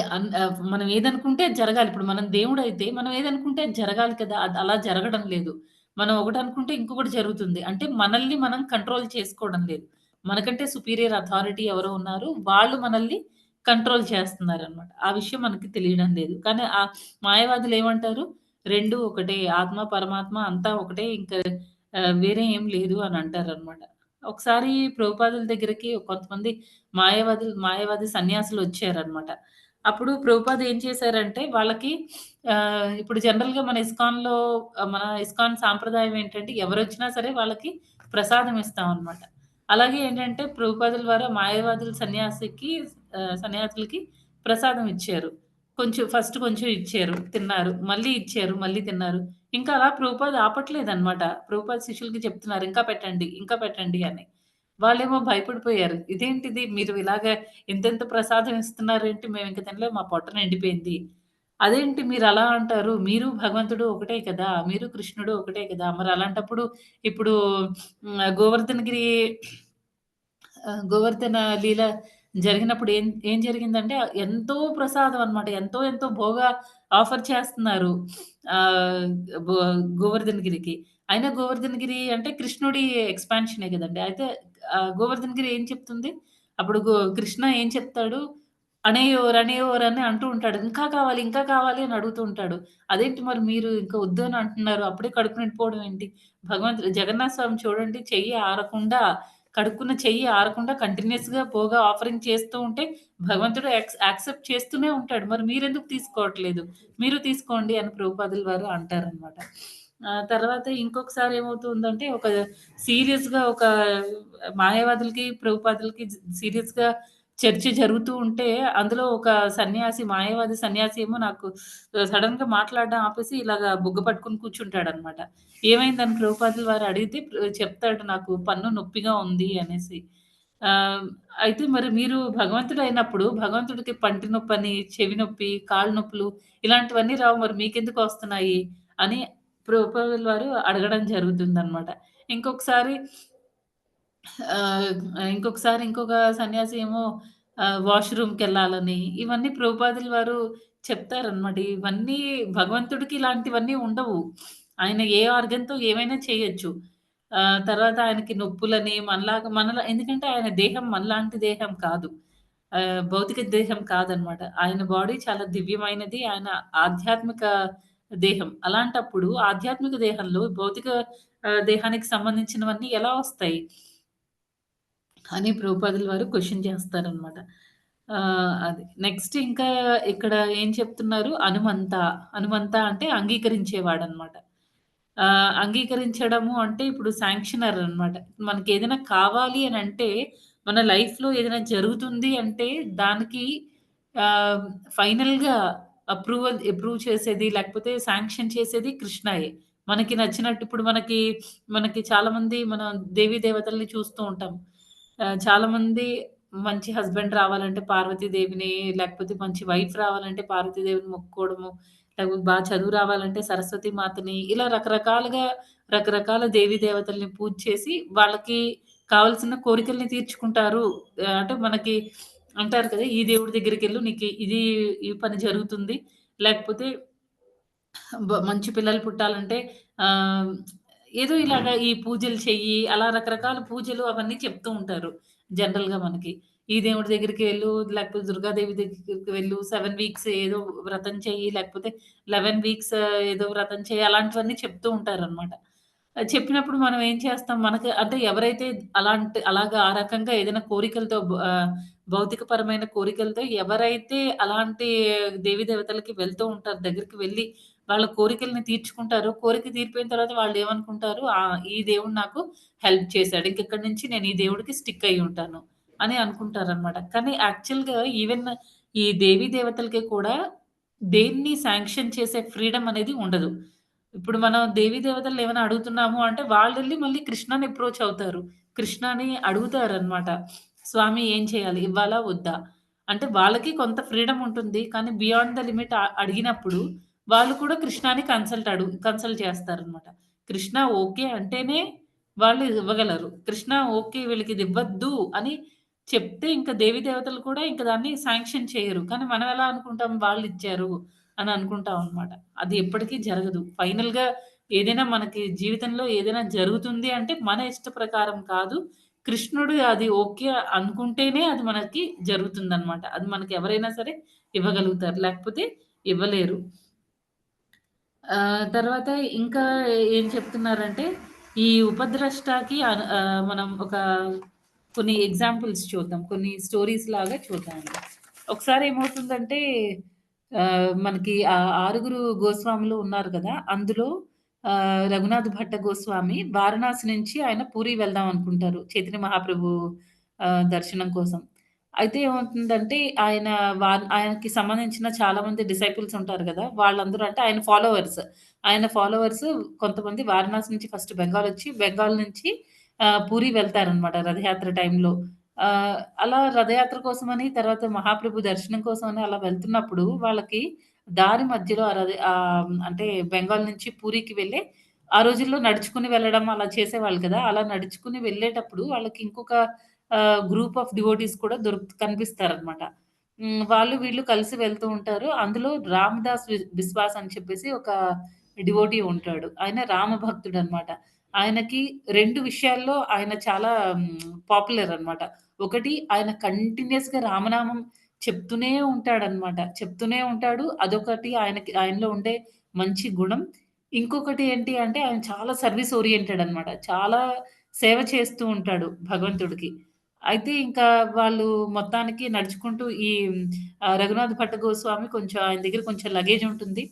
మనం ఏదనుకుంటే అది జరగాలి. ఇప్పుడు మనం దేవుడైతే మనం ఏదనుకుంటే అది జరగాలి కదా! అది అలా జరగడం లేదు. మనం ఒకటనుకుంటే ఇంకొకటి జరుగుతుంది. అంటే మనల్ని మనం కంట్రోల్ చేసుకోవడం లేదు. మనకంటే సుపీరియర్ అథారిటీ ఎవరో ఉన్నారు. వాళ్ళు మనల్ని కంట్రోల్ చేస్తున్నారనమాట. ఆ విషయం మనకి తెలియడం లేదు. కానీ మాయావాదులేమంటారు? 2 ఒకటే. ఆత్మ, పరమాత్మ అంతా ఒకటే. వేరే ఏం లేదు అని అంటారనమాట. ఒకసారి ప్రభుపాదుల దగ్గరికి కొంతమంది మాయావాది సన్యాసులొచ్చారనమాట. అప్పుడు ప్రభుపాద ఏం చేశారంటే వాళ్ళకి ఇప్పుడు జనరల్‌గా మన ఇస్కాన్ సాంప్రదాయం ఏంటంటే ఎవరొచ్చినా సరే వాళ్ళకి ప్రసాదం ఇస్తామనమాట. అలాగే ఏంటంటే ప్రభుపాదుల వారు సన్యాసులకి ప్రసాదం ఇచ్చారు. ఫస్ట్ కొంచెం ఇచ్చారు. తిన్నారు. మళ్ళీ ఇచ్చారు. మళ్ళీ తిన్నారు. ఇంకా అలా ప్రభుపాద ఆపట్లేదనమాట. ప్రభుపాద శిష్యులకి చెప్తున్నారు. ఇంకా పెట్టండి, ఇంకా పెట్టండి అని. వాళ్ళేమో భయపడిపోయారు. ఇదేంటిది మీరు ఇలాగ ఇంతింత ప్రసాదం ఇస్తున్నారేంటి? మేమింక తినలేము. మా పొట్ట నిండిపోయింది. అదేంటి మీరలా అంటారు? మీరు భగవంతుడు ఒకటే కదా! మీరు కృష్ణుడు ఒకటే కదా! మరలాంటప్పుడు ఇప్పుడు గోవర్ధనగిరి గోవర్ధన లీల జరిగినప్పుడు ఏం ఏం జరిగిందంటే, ఎంతో ప్రసాదం అన్నమాట. ఎంతో ఎంతో ఆఫర్ చేస్తున్నారు. ఆహ్, గో గోవర్ధనగిరికి. అయినా గోవర్ధనగిరి అంటే కృష్ణుడి ఎక్స్‌పాన్షనే గదండీ! అయితే గోవర్ధనగిరి ఏం చెప్తుంది? అప్పుడు కృష్ణ ఏం చెప్తాడు? "అనేయోర్, అనేయోర్" అని అంటూ ఉంటాడు. ఇంకా కావాలి, ఇంకా కావాలి అని అడుగుతూ ఉంటాడు. అదేంటి మరి మీరు ఇంకా వద్దు అని అంటున్నారు. అప్పుడే కడుపు నిండిపోవడం ఏంటి? జగన్నాథ స్వామి చూడండి, కడుక్కున్న చెయ్యి ఆరకుండా కంటిన్యూయస్‌గా ఆఫరింగ్ చేస్తూ ఉంటే భగవంతుడు యాక్సెప్ట్ చేస్తూనే ఉంటాడు. మరి మీరెందుకు తీసుకోవట్లేదు? మీరు తీసుకోండి అని ప్రభుపాదుల వారు అంటారనమాట. తర్వాత ఇంకొకసారి ఏమవుతుందంటే ఒక మాయావాదులకి, ప్రభుపాదులకి సీరియస్‌గా చర్చ జరుగుతూ ఉంటే అందులో ఒక మాయావాది సన్యాసి ఏమో నాకు సడెన్‌గా మాట్లాడడం ఆపేసి ఇలాగ బుగ్గ పట్టుకొని కూర్చుంటాడనమాట. ఏమైందని ప్రభుపాదుల వారు అడిగితే చెప్తాడు, నాకు పన్ను నొప్పిగా ఉంది అనేసి. ఆహ్, అయితే మరి మీరు భగవంతుడయినప్పుడు భగవంతుడికి పంటి నొప్పని, చెవి నొప్పి, కాళ్ళు నొప్పులు ఇలాంటివన్నీ రావు. మరి మీకెందుకొస్తున్నాయి? అని ప్రభుపాదుల వారు అడగడం జరుగుతుందనమాట. ఇంకొకసారి ఇంకొకసారి ఇంకొక సన్యాసి ఏమో వాష్‌రూమ్‌కెళ్ళాలని ఇవన్నీ ప్రభుపాదుల వారు చెప్తారనమాట. ఇవన్నీ భగవంతుడికి ఇలాంటివన్నీ ఉండవు. ఆయన ఏ ఆర్గన్‌తో ఏమైనా చేయొచ్చు. తర్వాత ఆయనకి నొప్పులని మనలాగా ఎందుకంటే ఆయన దేహం మనలాంటి దేహం కాదు. భౌతిక దేహం కాదనమాట. ఆయన బాడీ చాలా దివ్యమైనది. ఆయన ఆధ్యాత్మిక దేహం. అలాంటప్పుడు ఆధ్యాత్మిక దేహంలో భౌతిక దేహానికి సంబంధించినవన్నీ ఎలా వస్తాయి? అని ప్రభుపాదుల వారు క్వెషన్ చేస్తారనమాట. అది. నెక్స్ట్ ఇంకా ఇక్కడ ఏం చెప్తున్నారు? హనుమంత. హనుమంత అంటే అంగీకరించేవాడనమాట. అంగీకరించడము అంటే ఇప్పుడు శాంక్షనర్ అనమాట. మనకేదైనా కావాలి అనంటే, మన లైఫ్‌లో ఏదైనా జరుగుతుంది అంటే దానికి ఆహ్, ఫైనల్‌గా అప్రూవ్ చేసేది లేకపోతే శాంక్షన్ చేసేది కృష్ణయే. మనకి నచ్చినట్టు ఇప్పుడు మనకి చాలామంది మనం దేవీ దేవతల్ని చూస్తూ ఉంటాం. చాలామంది మంచి హస్బెండ్ రావాలంటే పార్వతీదేవిని, లేకపోతే మంచి వైఫ్ రావాలంటే పార్వతీదేవిని మొక్కుకోవడము, లేకపోతే చదువు రావాలంటే సరస్వతి మాతని, ఇలా రకరకాలుగా రకరకాల దేవీ దేవతల్ని పూజ చేసి వాళ్ళకి కావాల్సిన కోరికల్ని తీర్చుకుంటారు. అంటే మనకి అంటారు కదా! ఈ దేవుడి దగ్గరికెళ్ళు నీకు ఈ పని జరుగుతుంది. లేకపోతే మంచి పిల్లలు పుట్టాలంటే ఆహ్, ఏదో ఇలాగ ఈ పూజలు చెయ్యి, అలా రకరకాల పూజలు అవన్నీ చెప్తూ ఉంటారు. జనరల్‌గా మనకి. ఈ దేవుడి దగ్గరికి వెళ్ళు, లేకపోతే దుర్గాదేవి దగ్గరికి వెళ్ళు, 7 వీక్స్ ఏదో వ్రతం చెయ్యి, లేకపోతే 11 వీక్స్ ఏదో వ్రతం చెయ్యి, అలాంటివన్నీ చెప్తూ ఉంటారనమాట. చెప్పినప్పుడు మనం ఏం చేస్తాం, మనకి అంటే ఎవరైతే అలాగా ఆ రకంగా ఏదైనా కోరికలతో భౌతికపరమైన కోరికలతో ఎవరైతే అలాంటి దేవీ దేవతలకి వెళ్తూ ఉంటారో, దగ్గరికి వెళ్లి వాళ్ళ కోరికలని తీర్చుకుంటారు. కోరిక తీరిపోయిన తర్వాత వాళ్ళేమనుకుంటారు, ఈ దేవుడు నాకు హెల్ప్ చేశాడు. ఇంకిక్కడి నుంచి నేను ఈ దేవుడికి స్టిక్ అయ్యుంటాను అని అనుకుంటారనమాట. కానీ యాక్చువల్‌గా ఈవెన్ ఈ దేవీ దేవతలకి కూడా దేన్ని శాంక్షన్ చేసే ఫ్రీడమ్ అనేది ఉండదు. ఇప్పుడు మనం దేవీ దేవతల్ని ఏమైనా అడుగుతున్నాము అంటే వాళ్ళెళ్లి మళ్ళీ కృష్ణని అప్రోచ్ అవుతారు. కృష్ణని అడుగుతారనమాట. స్వామి ఏం చేయాలి? ఇవ్వాలా? వద్దా? అంటే వాళ్ళకి కొంత ఫ్రీడమ్ ఉంటుంది. కానీ బియాండ్ ద లిమిట్ అడిగినప్పుడు వాళ్ళు కూడా కృష్ణని కన్సల్ట్ చేస్తారనమాట. కృష్ణ ఓకే అంటేనే వాళ్ళు ఇవ్వగలరు. కృష్ణ ఓకే వీళ్ళకిది ఇవ్వద్దు అని చెప్తే ఇంక దేవీ దేవతలు కూడా ఇంక దాన్ని శాంక్షన్ చేయరు. కానీ మనం ఎలా అనుకుంటాం వాళ్ళిచ్చారు అని అనుకుంటాం అనమాట. అది ఎప్పటికీ జరగదు. ఫైనల్‌గా ఏదైనా మనకి జీవితంలో ఏదైనా జరుగుతుంది అంటే మన ఇష్ట ప్రకారం కాదు. కృష్ణుడు అది ఓకే అనుకుంటేనే అది మనకి జరుగుతుందనమాట. అది మనకి ఎవరైనా సరే ఇవ్వగలుగుతారు. లేకపోతే ఇవ్వలేరు. తర్వాత ఇంకా ఏం చెప్తున్నారంటే, ఈ ఉపద్రష్టకి మనం కొన్ని ఎగ్జాంపుల్స్ చూద్దాం. కొన్ని స్టోరీస్ లాగా చూద్దామండి. ఒకసారి ఏమవుతుందంటే, మనకి ఆరుగురు గోస్వాములు ఉన్నారు కదా! అందులో రఘునాథ్ భట్ట గోస్వామి వారణాసి నుంచి ఆయన పూరి వెళ్దాం అనుకుంటారు. చైతన్య మహాప్రభు దర్శనం కోసం. అయితే ఏమవుతుందంటే ఆయనకి సంబంధించిన చాలా మంది డిసైపుల్స్ ఉంటారు గదా! వాళ్ళందరూ అంటే ఆయన ఫాలోవర్స్ కొంతమంది వారణాసి నుంచి ఫస్ట్ బెంగాలొచ్చి, బెంగాల్ నుంచి పూరి వెళ్తారనమాట రథయాత్ర టైంలో. అలా రథయాత్ర కోసమని, తర్వాత మహాప్రభు దర్శనం కోసమని అలా వెళ్తున్నప్పుడు వాళ్ళకి దారి మధ్యలో అంటే బెంగాల్ నుంచి పూరికి వెళ్ళే ఆ రోజుల్లో నడుచుకొని వెళ్ళడం అలా చేసేవాళ్ళు కదా! అలా నడుచుకొని వెళ్ళేటప్పుడు వాళ్ళకి ఇంకొక గ్రూప్ ఆఫ్ డివోటీస్ కూడా కనిపిస్తారనమాట. వాళ్ళు వీళ్ళు కలిసి వెళ్తూ ఉంటారు. అందులో రామదాస్ బిస్వాస్ అని చెప్పేసి ఒక డివోటీ ఉంటాడు. ఆయన రామ భక్తుడనమాట. ఆయనకి 2 విషయాల్లో ఆయన చాలా పాపులర్ అనమాట. ఒకటి ఆయన కంటిన్యూయస్‌గా రామనామం చెప్తూనే ఉంటాడనమాట. చెప్తూనే ఉంటాడు. అదొకటి ఆయనలో ఉండే మంచి గుణం. ఇంకొకటి ఏంటి అంటే ఆయన చాలా సర్విస్ ఓరియెంటెడ్ అనమాట. చాలా సేవ చేస్తూ ఉంటాడు భగవంతుడికి. అయితే ఇంకా వాళ్ళు మొత్తానికి నడుచుకుంటూ రఘునాథ్ భట్ట గోస్వామి కొంచెం ఆయన దగ్గర కొంచెం లగేజ్ ఉంటుంది.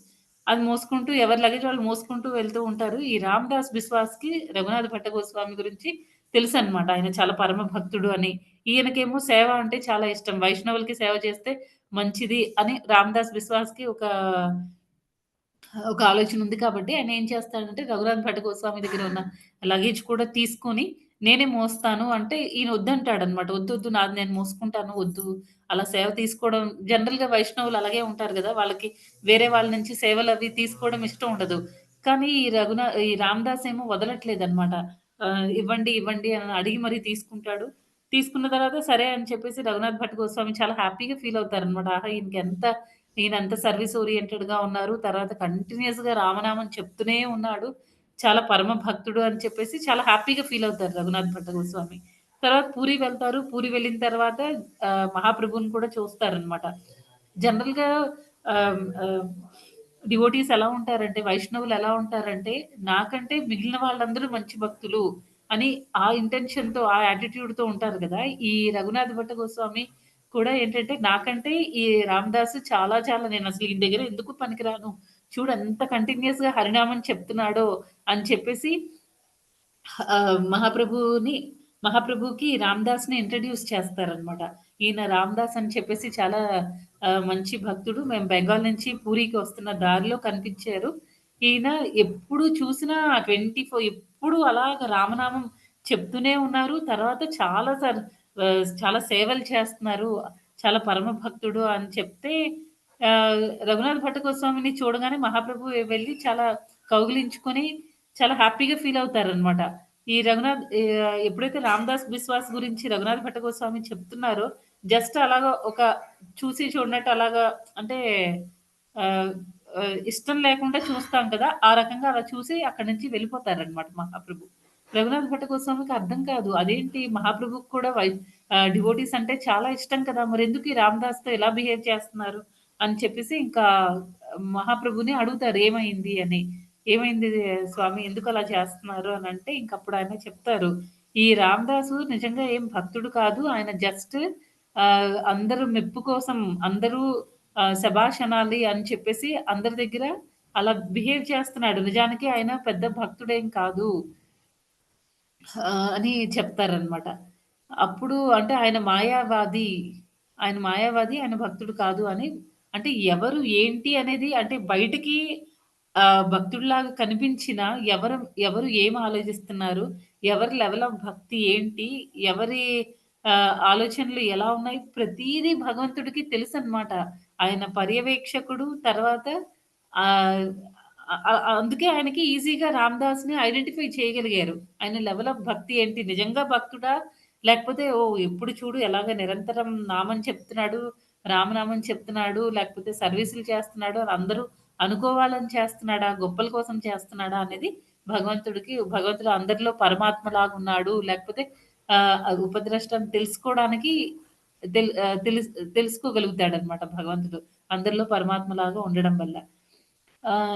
అది మోసుకుంటూ ఎవరి లగేజ్ వాళ్ళు మోసుకుంటూ వెళ్తూ ఉంటారు. ఈ రామ్‌దాస్ బిస్వాస్‌కి రఘునాథ్ భట్ట గోస్వామి గురించి తెలుసనమాట. ఆయన చాలా పరమ భక్తుడు అని. ఈయనకేమో సేవ అంటే చాలా ఇష్టం. వైష్ణవులకి సేవ చేస్తే మంచిది అని రామ్‌దాస్ బిస్వాస్‌కి ఒక ఆలోచన ఉంది కాబట్టి ఆయన ఏం చేస్తాడంటే రఘునాథ్ భట్ట గోస్వామి దగ్గర ఉన్న లగేజ్ కూడా తీసుకొని నేనే మోస్తాను అంటే ఈయన వద్దంటాడనమాట. వద్దొద్దు నాది నేను మోసుకుంటాను. వద్దు అలా సేవ తీసుకోవడం జనరల్‌గా వైష్ణవులు అలాగే ఉంటారు గదా! వాళ్ళకి వేరే వాళ్ళ నుంచి సేవలవి తీసుకోవడం ఇష్టం ఉండదు. కానీ ఈ రామదాస్ ఏమో వదలట్లేదనమాట. ఇవ్వండి, ఇవ్వండి అని అడిగి మరీ తీసుకుంటాడు. తీసుకున్న తర్వాత సరే అని చెప్పేసి రఘునాథ్ భట్ గోస్వామి చాలా హ్యాపీగా ఫీల్ అవుతారనమాట. ఆహా! ఈయనంత సర్విస్ ఓరియెంటెడ్‌గా ఉన్నారు. తర్వాత కంటిన్యూయస్‌గా రామనామం చెప్తూనే ఉన్నాడు. చాలా పరమ భక్తుడు అని చెప్పేసి చాలా హ్యాపీగా ఫీల్ అవుతారు రఘునాథ్ భట్ట గోస్వామి. తర్వాత పూరి వెళ్తారు. పూరి వెళ్ళిన తర్వాత మహాప్రభువుని కూడా చూస్తారనమాట. జనరల్‌గా ఆహ్, ఆహ్, డివోటీస్ ఎలా ఉంటారంటే, వైష్ణవులు ఎలా ఉంటారంటే, నాకంటే మిగిలిన వాళ్ళందరూ మంచి భక్తులు అని ఆ ఇంటెన్షన్‌తో, ఆ యాటిట్యూడ్‌తో ఉంటారు గదా! ఈ రఘునాథ భట్ట గోస్వామి కూడా ఏంటంటే, నాకంటే ఈ రామదాసు చాలా చాలా నేనసలు ఈయన దగ్గర ఎందుకు పనికిరాను. చూడు ఎంత కంటిన్యూయస్‌గా హరినామం చెప్తున్నాడో అని చెప్పేసి మహాప్రభువుని మహాప్రభుకి రామదాస్‌ని ఇంట్రొడ్యూస్ చేస్తారనమాట. ఈయన రామదాస్ అని చెప్పేసి చాలా మంచి భక్తుడు. మేము బెంగాల్ నుంచి పూరీకి వస్తున్న దారిలో కనిపించారు. ఈయన ఎప్పుడు చూసినా 24 ఎప్పుడు అలాగ రామనామం చెప్తూనే ఉన్నారు. తర్వాత చాలా సేవలు చేస్తున్నారు. చాలా పరమ భక్తుడు అని చెప్తే రఘునాథ్ భట్ట గోస్వామిని చూడగానే మహాప్రభు వెళ్లి చాలా కౌగిలించుకొని చాలా హ్యాపీగా ఫీల్ అవుతారనమాట. ఎప్పుడైతే 'రామదాస్ బిస్వాస్' గురించి రఘునాథ్ భట్టగోస్వామి చెప్తున్నారో, జస్ట్ అలాగా ఒక చూసి చూడనట్టు అలాగా అంటే ఆహ్, ఇష్టం లేకుండా చూస్తాం కదా! ఆ రకంగా అలా చూసి అక్కడి నుంచి వెళ్ళిపోతారనమాట మహాప్రభు. రఘునాథ్ భట్టగోస్వామికి అర్థం కాదు. అదేంటి మహాప్రభుకి కూడా డివోటీస్ అంటే చాలా ఇష్టం కదా! మరెందుకు ఈ రామదాస్‌తో ఇలా బిహేవ్ చేస్తున్నారు? అని చెప్పేసి ఇంకా మహాప్రభుని అడుగుతారు ఏమైంది అని. ఏమైంది స్వామి ఎందుకలా చేస్తున్నారు అనంటే, ఇంకప్పుడు ఆయన చెప్తారు. ఈ రామదాసు నిజంగా ఏం భక్తుడు కాదు. ఆయన జస్ట్ అందరు మెప్పు కోసం అందరూ శభాష్ అనాలి అని చెప్పేసి అందరి దగ్గర అలా బిహేవ్ చేస్తున్నాడు. నిజానికి ఆయన పెద్ద భక్తుడేం కాదు. అని చెప్తారనమాట. అప్పుడు అంటే ఆయన భక్తుడు కాదు అని అంటే ఎవరు ఏంటి అనేది అంటే బయటికి భక్తుడిలాగా కనిపించినా ఎవరు ఏం ఆలోచిస్తున్నారు? ఎవరి లెవెల్ ఆఫ్ భక్తి ఏంటి? ఎవరి ఆలోచనలు ఎలా ఉన్నాయి? ప్రతీదీ భగవంతుడికి తెలుసనమాట. ఆయన పర్యవేక్షకుడు. తర్వాత ఆహ్, అ అ అందుకే ఆయనకి ఈజీగా 'రామదాస్‌ని' ఐడెంటిఫై చేయగలిగారు. ఆయన లెవెల్ ఆఫ్ భక్తి ఏంటి? నిజంగా భక్తుడా? లేకపోతే ఎప్పుడు చూడు ఎలాగ నిరంతరం నామం చెప్తున్నాడు, రామనామం చెప్తున్నాడు, లేకపోతే సర్వీసులు చేస్తున్నాడు అని అందరూ అనుకోవాలని చేస్తున్నాడా? గొప్పల కోసం చేస్తున్నాడా? అనేది భగవంతుడు అందరిలో పరమాత్మలాగున్నాడు. లేకపోతే ఉపద్రష్ట అని తెలుసుకోవడానికి తెల్ ఆహ్, తెలుస్ తెలుసుకోగలుగుతాడనమాట భగవంతుడు. అందరిలో పరమాత్మలాగా ఉండడం వల్ల.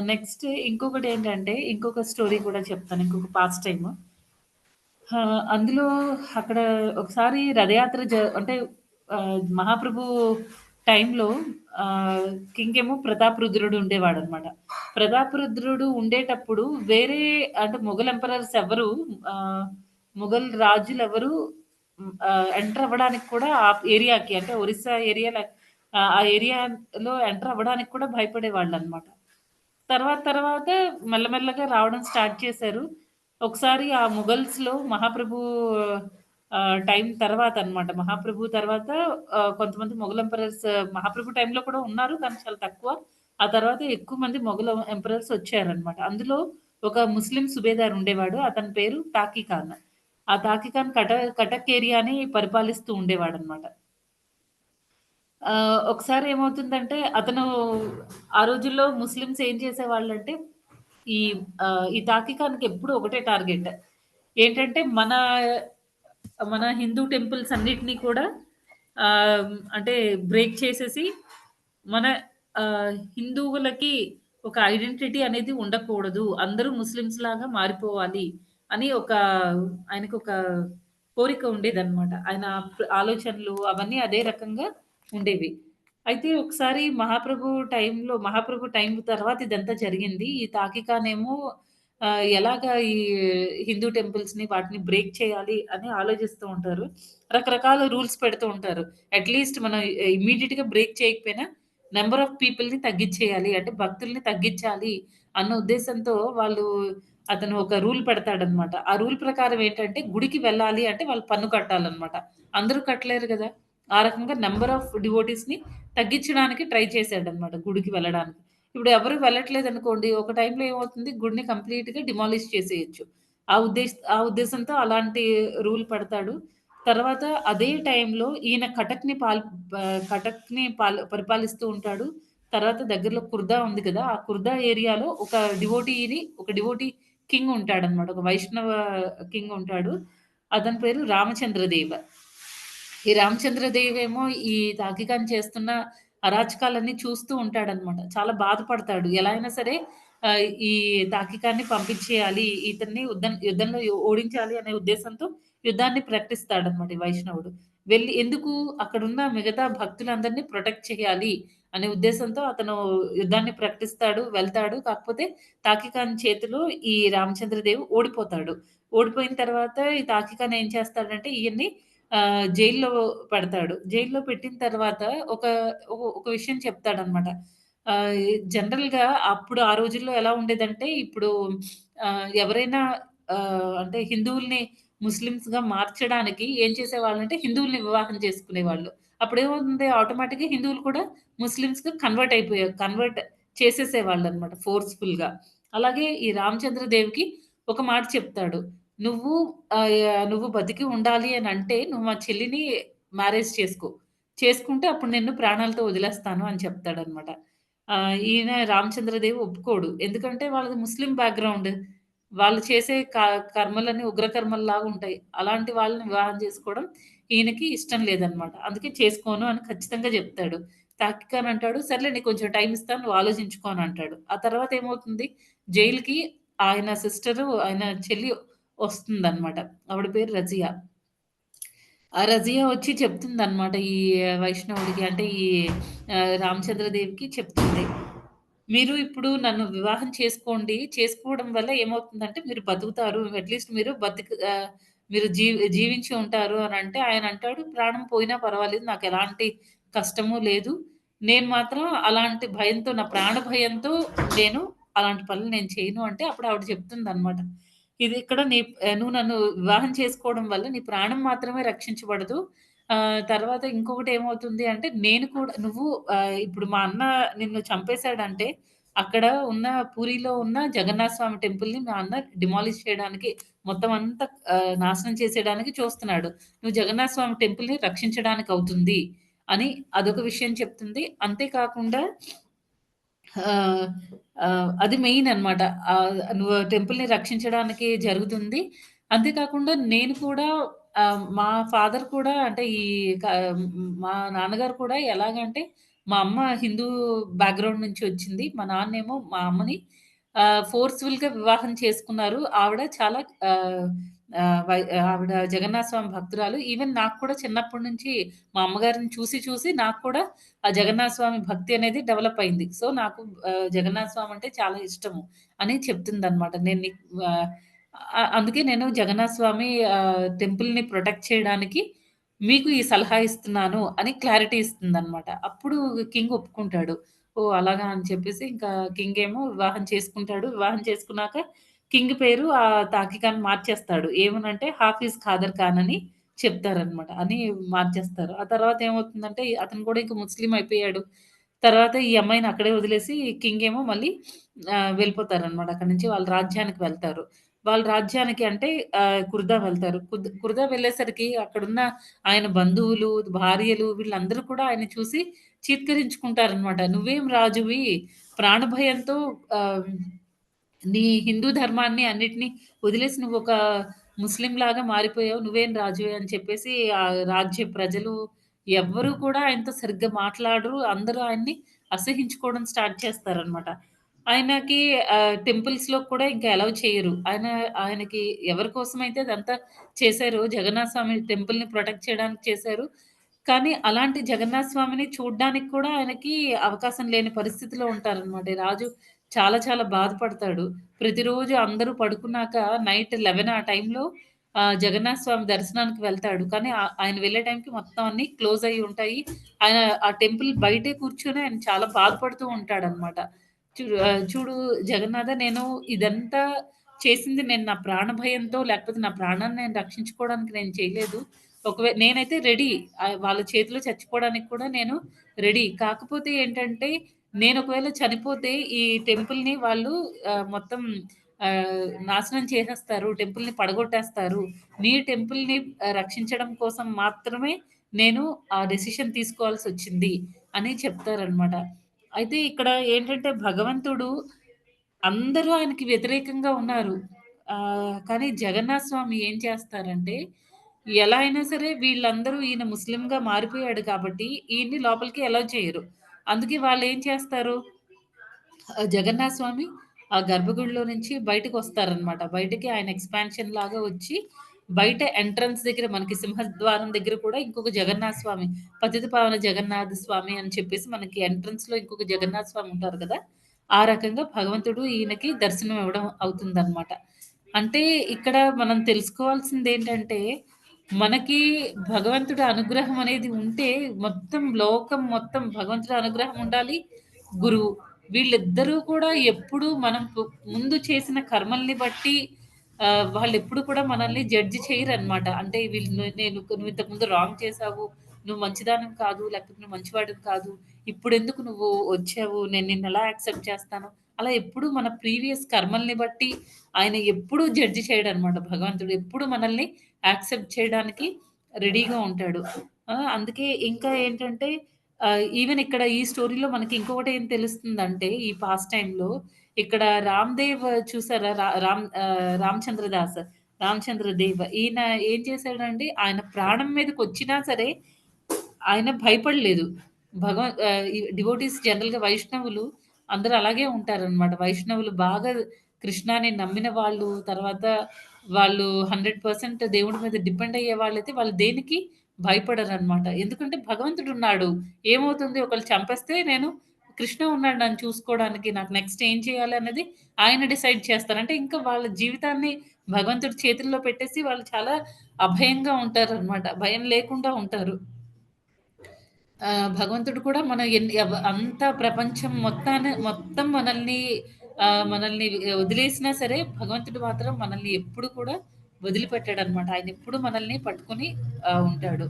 నెక్స్ట్ ఇంకొకటేంటంటే, ఇంకొక స్టోరీ కూడా చెప్తాను. ఇంకొక పాస్ట్ టైమ్. అందులో అక్కడ ఒకసారి రథయాత్ర అంటే మహాప్రభు టైంలో ఆహ్, కింగేమో ప్రతాపరుద్రుడు ఉండేవాడనమాట. ప్రతాపరుద్రుడు ఉండేటప్పుడు వేరే అంటే మొఘల్ ఎంపరర్స్ ఎవరు ఆహ్, మొఘల్ రాజులెవరు ఎంటర్ అవ్వడానికి కూడా ఆ ఏరియాకి అంటే ఒరిస్సా ఆ ఏరియాలో ఎంటర్ అవ్వడానికి కూడా భయపడేవాళ్ళనమాట. తర్వాత మెల్లమెల్లగా రావడం స్టార్ట్ చేశారు. ఒకసారి ఆ మొఘల్స్‌లో మహాప్రభు టైం తర్వాతనమాట. మహాప్రభు తర్వాత కొంతమంది మొఘల్ ఎంపరర్స్ మహాప్రభు టైంలో కూడా ఉన్నారు. కానీ చాలా తక్కువ. ఆ తర్వాత ఎక్కువ మంది మొఘల్ ఎంపరర్స్ వచ్చారనమాట. అందులో ఒక ముస్లిం సుబేదార్ ఉండేవాడు. అతని పేరు తాకి ఖాన్. ఆ తాకి ఖాన్ కటక్ ఏరియాని పరిపాలిస్తూ ఉండేవాడనమాట. ఒకసారి ఏమవుతుందంటే, ఆ రోజుల్లో ముస్లిమ్స్ ఏం చేసేవాళ్ళంటే, ఈ ఈ తాకికానికి ఎప్పుడు ఒకటే టార్గెట్. ఏంటంటే, మన హిందూ టెంపుల్స్ అన్నిటిని కూడా అంటే బ్రేక్ చేసేసి, మన హిందువులకి ఒక ఐడెంటిటీ అనేది ఉండకూడదు. అందరూ ముస్లిమ్స్ లాగా మారిపోవాలి అని ఆయనకొక కోరిక ఉండేదనమాట. ఆయన ఆలోచనలు అవన్నీ అదే రకంగా ఉండేవి. అయితే ఒకసారి మహాప్రభు టైం తర్వాత ఇదంతా జరిగింది. ఈ తాకికానేమో ఎలాగా ఈ హిందూ టెంపుల్స్‌ని వాటిని బ్రేక్ చేయాలి అని ఆలోచిస్తూ ఉంటారు. రకరకాల రూల్స్ పెడుతూ ఉంటారు. అట్‌లీస్ట్ మనం ఇమ్మీడియేట్‌గా బ్రేక్ చేయకపోయినా నంబర్ ఆఫ్ పీపుల్‌ని తగ్గిచ్చేయాలి. అంటే భక్తుల్ని తగ్గిచ్చాలి అన్న ఉద్దేశంతో వాళ్ళు అతను ఒక రూల్ పెడతాడనమాట. ఆ రూల్ ప్రకారం ఏంటంటే గుడికి వెళ్ళాలి అంటే వాళ్ళు పన్ను కట్టాలనమాట. అందరూ కట్టలేరు గదా! ఆ రకంగా నంబర్ ఆఫ్ డివోటీస్‌ని తగ్గించడానికి ట్రై చేసాడనమాట గుడికి వెళ్ళడానికి. ఇప్పుడు ఎవరు వెళ్ళట్లేదనుకోండి, ఒక టైంలో ఏమవుతుంది గుడిని కంప్లీట్‌గా డిమాలిష్ చేసేయొచ్చు. ఆ ఉద్దేశంతో అలాంటి రూల్ పెడతాడు. తర్వాత అదే టైంలో ఈయన కటక్‌ని పరిపాలిస్తూ ఉంటాడు. తర్వాత దగ్గరలో కుర్దా ఉంది కదా! ఆ కుర్దా ఏరియాలో ఒక డివోటీ కింగ్ ఉంటాడనమాట. ఒక వైష్ణవ కింగ్ ఉంటాడు. అతని పేరు రామచంద్రదేవ. ఈ రామచంద్రదేవేమో ఈ తాకికాని చేస్తున్న అరాచకాలన్నీ చూస్తూ ఉంటాడనమాట. చాలా బాధపడతాడు. ఎలా అయినా సరే ఈ తాకికాన్ని పంపించేయాలి. ఇతన్ని యుద్ధంలో ఓడించాలి అనే ఉద్దేశంతో యుద్ధాన్ని ప్రకటిస్తాడనమాట ఈ వైష్ణవుడు. వెళ్లి ఎందుకు అక్కడున్న మిగతా భక్తులందరిని ప్రొటెక్ట్ చేయాలి అనే ఉద్దేశంతో అతను యుద్ధాన్ని ప్రకటిస్తాడు, వెళ్తాడు. కాకపోతే తాకికాన్ చేతిలో ఈ రామచంద్రదేవ్ ఓడిపోతాడు. ఓడిపోయిన తర్వాత ఈ తాకికాన్ ఏం చేస్తాడంటే ఈయన్ని జైల్‌లో పెడతాడు. జైల్‌లో పెట్టిన తర్వాత ఒక ఒక విషయం చెప్తాడనమాట. ఆహ్, జనరల్‌గా అప్పుడు ఆ రోజుల్లో ఎలా ఉండేదంటే, ఇప్పుడు ఎవరైనా అంటే హిందువుల్ని ముస్లిమ్స్‌గా మార్చడానికి ఏం చేసేవాళ్ళంటే, హిందువుల్ని వివాహం చేసుకునేవాళ్ళు. అప్పుడేమవుతుంది ఆటోమేటిక్‌గా హిందువులు కూడా ముస్లిమ్స్‌గా కన్వర్ట్ అయిపోయారు. కన్వర్ట్ చేసేసేవాళ్ళనమాట ఫోర్స్‌ఫుల్‌గా. అలాగే ఈ రామచంద్ర దేవుకి ఒక మాట చెప్తాడు. "నువ్వు నువ్వు బతికి ఉండాలి అనంటే, నువ్వు మా చెల్లిని మ్యారేజ్ చేసుకో. చేసుకుంటే అప్పుడు నిన్ను ప్రాణాలతో వదిలేస్తాను" అని చెప్తాడనమాట. ఈయన రామచంద్రదేవ్ ఒప్పుకోడు. ఎందుకంటే వాళ్ళది ముస్లిం బ్యాక్‌గ్రౌండ్. వాళ్ళు చేసే కర్మలన్నీ ఉగ్ర కర్మల్లాగా ఉంటాయి. అలాంటి వాళ్ళని వివాహం చేసుకోవడం ఈయనకి ఇష్టం లేదనమాట. అందుకే చేసుకోను అని ఖచ్చితంగా జెప్తాడు. తాకిక్ ఖాన్ అంటాడు, "సర్లే నీకు కొంచెం టైమ్ ఇస్తాను. నువ్వు ఆలోచించుకో" అని అంటాడు. ఆ తర్వాత ఏమవుతుంది జైలుకి ఆయన చెల్లి వస్తుందనమాట. ఆవిడ పేరు రజియా. ఆ రజియా వచ్చి చెప్తుందనమాట ఈ వైష్ణవుడికి అంటే ఈ రామచంద్రదేవికి చెప్తుంది. మీరు ఇప్పుడు నన్ను వివాహం చేసుకోండి. చేసుకోవడం వల్ల ఏమవుతుందంటే మీరు బతుకుతారు. అట్‌లీస్ట్ మీరు జీవించి ఉంటారు అనంటే ఆయనంటాడు, "ప్రాణం పోయినా పర్వాలేదు. నాకెలాంటి కష్టము లేదు. నేను మాత్రం అలాంటి భయంతో నా ప్రాణ భయంతో నేను అలాంటి పనులు నేను చేయను" అంటే అప్పుడు ఆవిడ చెప్తుందనమాట. ఇది ఇక్కడ నువ్వు నన్ను వివాహం చేసుకోవడం వల్ల నీ ప్రాణం మాత్రమే రక్షించబడదు. తర్వాత ఇంకొకటి ఏమవుతుంది అంటే నేను కూడా ఇప్పుడు మా అన్న నిన్ను చంపేసాడంటే అక్కడ ఉన్న పూరిలో ఉన్న జగన్నాథ స్వామి టెంపుల్‌ని మా అన్న డిమాలిష్ చేయడానికి మొత్తం అంతా నాశనం చేసేయడానికి చూస్తున్నాడు. నువ్వు జగన్నాథ స్వామి టెంపుల్‌ని రక్షించడానికి అవుతుంది అని అదొక విషయం చెప్తుంది. అంతే కాకుండా ఆహ్, అది మెయిన్ అన్నమాట. నువ్వు టెంపుల్‌ని రక్షించడానికి జరుగుతుంది. అంతే కాకుండా నేను కూడా మా ఫాదర్ కూడా అంటే క మా నాన్నగారు కూడా ఎలాగంటే, మా అమ్మ హిందూ బ్యాక్‌గ్రౌండ్ నుంచి వచ్చింది. మా నాన్నేమో మా అమ్మని ఫోర్స్‌ఫుల్‌గా వివాహం చేసుకున్నారు. ఆవిడ చాలా ఆహ్, ఆహ్, వై ఆవిడ జగన్నాథ స్వామి భక్తురాలు. ఈవెన్ నాకు కూడా చిన్నప్పటి నుంచి మా అమ్మగారిని చూసి, చూసి నాకు కూడా ఆ జగన్నాథ స్వామి భక్తి అనేది డెవలప్ అయింది. సో, నాకు జగన్నాథ స్వామి అంటే చాలా ఇష్టము అని చెప్తుందనమాట. నేను నీకు ఆహ్, అందుకే నేను జగన్నాథ స్వామి టెంపుల్‌ని ప్రొటెక్ట్ చేయడానికి మీకు ఈ సలహా ఇస్తున్నాను అని క్లారిటీ ఇస్తుందనమాట. అప్పుడు కింగ్ ఒప్పుకుంటాడు. ఓహ్! అలాగా అని చెప్పేసి ఇంకా కింగ్ ఏమో వివాహం చేసుకుంటాడు. వివాహం చేసుకున్నాక కింగ్ పేరు తాకికాని మార్చేస్తాడు. ఏమనంటే హాఫీజ్ ఖాదర్ ఖాన్ అని చెప్తారనమాట. అని మార్చేస్తారు. ఆ తర్వాత ఏమవుతుందంటే అతను కూడా ఇంక ముస్లిం అయిపోయాడు. తర్వాత ఈ అమ్మాయిని అక్కడే వదిలేసి కింగ్ ఏమో మళ్ళీ వెళ్ళిపోతారనమాట. అక్కడి నుంచి వాళ్ళ రాజ్యానికి వెళ్తారు. వాళ్ళ రాజ్యానికి అంటే కుర్దా వెళ్తారు. కుర్దా వెళ్ళేసరికి అక్కడున్న ఆయన బంధువులు, భార్యలు వీళ్ళందరూ కూడా ఆయన్ని చూసి చీత్కరించుకుంటారనమాట. "నువ్వేం రాజువి ప్రాణభయంతో ఆహ్, నీ హిందూ ధర్మాన్ని అన్నిటిని వదిలేసి నువ్వొక ముస్లింలాగా మారిపోయావు. నువ్వేం రాజువే" అని చెప్పేసి రాజ్య ప్రజలు ఎవ్వరు కూడా ఆయనతో సరిగ్గా మాట్లాడరు. అందరూ ఆయన్ని అసహించుకోవడం స్టార్ట్ చేస్తారనమాట. ఆయనకి టెంపుల్స్‌లో కూడా ఇంకా అలౌ చేయరు. ఆయనకి ఎవరి కోసమైతే అదంతా చేశారో జగన్నాథ స్వామి టెంపుల్‌ని ప్రొటెక్ట్ చేయడానికి చేశారు. కానీ అలాంటి జగన్నాథ స్వామిని చూడ్డానికి కూడా ఆయనకి అవకాశం లేని పరిస్థితిలో ఉంటారనమాట. ఈ రాజు చాలా చాలా బాధపడతాడు. ప్రతిరోజు అందరూ పడుకున్నాక నైట్ 11 ఆ టైంలో జగన్నాథ స్వామి దర్శనానికి వెళ్తాడు. కానీ ఆయన వెళ్ళే టైంకి మొత్తం అన్నీ క్లోజ్ అయ్యి ఉంటాయి. ఆయన ఆ టెంపుల్ బయటే కూర్చొని ఆయన చాలా బాధపడుతూ ఉంటాడనమాట. చూడు జగన్నాథ నేను ఇదంతా చేసింది నేను నా ప్రాణ భయంతో లేకపోతే నా ప్రాణాన్ని నేను రక్షించుకోవడానికి నేను చేయలేదు. నేనైతే రెడీ. వాళ్ళ చేతిలో చచ్చిపోవడానికి కూడా నేను రెడీ. కాకపోతే ఏంటంటే నేను ఒకవేళ చనిపోతే ఈ టెంపుల్‌ని వాళ్ళు మొత్తం నాశనం చేసేస్తారు. టెంపుల్‌ని పడగొట్టేస్తారు. నీ టెంపుల్‌ని రక్షించడం కోసం మాత్రమే నేను ఆ డెసిషన్ తీసుకోవాల్సొచ్చింది అని చెప్తారనమాట. అయితే ఇక్కడ ఏంటంటే భగవంతుడు అందరూ ఆయనకి వ్యతిరేకంగా ఉన్నారు. కానీ జగన్నాథ స్వామి ఏం చేస్తారంటే, ఎలా అయినా సరే వీళ్ళందరూ ఈయన ముస్లింగా మారిపోయాడు కాబట్టి, ఈయన్ని లోపలికి అలౌ చేయరు. అందుకే వాళ్ళేం చేస్తారు, జగన్నాథ స్వామి ఆ గర్భగుడిలో నుంచి బయటకొస్తారనమాట. బయటికి ఆయన ఎక్స్‌పాన్షన్ లాగా వచ్చి, బయట ఎంట్రన్స్ దగ్గర మనకి సింహద్వారం దగ్గర కూడా ఇంకొక జగన్నాథ స్వామి, పతిత పావన జగన్నాథ స్వామి అని చెప్పేసి మనకి ఎంట్రన్స్‌లో ఇంకొక జగన్నాథ స్వామి ఉంటారు కదా! ఆ రకంగా భగవంతుడు ఈయనకి దర్శనం ఇవ్వడం అవుతుందనమాట. అంటే ఇక్కడ మనం తెలుసుకోవాల్సిందేంటంటే, మనకి భగవంతుడి అనుగ్రహం అనేది ఉంటే మొత్తం లోకం మొత్తం భగవంతుడి అనుగ్రహం ఉండాలి. గురువు వీళ్ళిద్దరూ కూడా ఎప్పుడూ మనం ముందు చేసిన కర్మల్ని బట్టి వాళ్ళెప్పుడు కూడా మనల్ని జడ్జ్ చేయరనమాట. అంటే వీళ్ళు నువ్వు ఇంతకుముందు రాంగ్ చేశావు. నువ్వు మంచిదానివి కాదు. లేకపోతే నువ్వు మంచివాడివి కాదు. ఇప్పుడెందుకు నువ్వు వచ్చావు? నేను నిన్నెలా యాక్సెప్ట్ చేస్తాను? అలా ఎప్పుడూ మన ప్రీవియస్ కర్మల్ని బట్టి ఆయన ఎప్పుడూ జడ్జ్ చేయడనమాట భగవంతుడు. ఎప్పుడు మనల్ని యాక్సెప్ట్ చేయడానికి రెడీగా ఉంటాడు. అందుకే ఇంకా ఏంటంటే ఈవెన్ ఇక్కడ ఈ స్టోరీలో మనకి ఇంకొకటి ఏం తెలుస్తుందంటే ఈ పాస్ట్ టైమ్‌లో ఇక్కడ రామ్‌దేవ్ చూసారా? రామచంద్ర దాస్, రామచంద్ర దేవ్ ఈయన ఏం చేశాడంటే ఆయన ప్రాణం మీదకొచ్చినా సరే ఆయన భయపడలేదు. ఈ డివోటీస్ జనరల్‌గా వైష్ణవులు అందరూ అలాగే ఉంటారనమాట. వైష్ణవులు బాగా కృష్ణాని నమ్మిన వాళ్ళు, తర్వాత వాళ్ళు 100% దేవుడి మీద డిపెండ్ అయ్యే వాళ్ళైతే వాళ్ళు దేనికి భయపడరనమాట. ఎందుకంటే భగవంతుడున్నాడు. ఏమవుతుంది ఒకళ్ళు చంపేస్తే కృష్ణ ఉన్నాడు నన్ను చూసుకోవడానికి. నాకు నెక్స్ట్ ఏం చేయాలి అన్నది ఆయన డిసైడ్ చేస్తారు. అంటే ఇంకా వాళ్ళ జీవితాన్ని భగవంతుడి చేతుల్లో పెట్టేసి వాళ్ళు చాలా అభయంగా ఉంటారనమాట. భయం లేకుండా ఉంటారు. భగవంతుడు కూడా మన ఎన్ని అంత ప్రపంచం మొత్తం మనల్ని వదిలేసినా సరే, భగవంతుడు మాత్రం మనల్ని ఎప్పుడు కూడా వదిలిపెట్టాడనమాట. ఆయనెప్పుడు మనల్ని పట్టుకొని ఉంటాడు.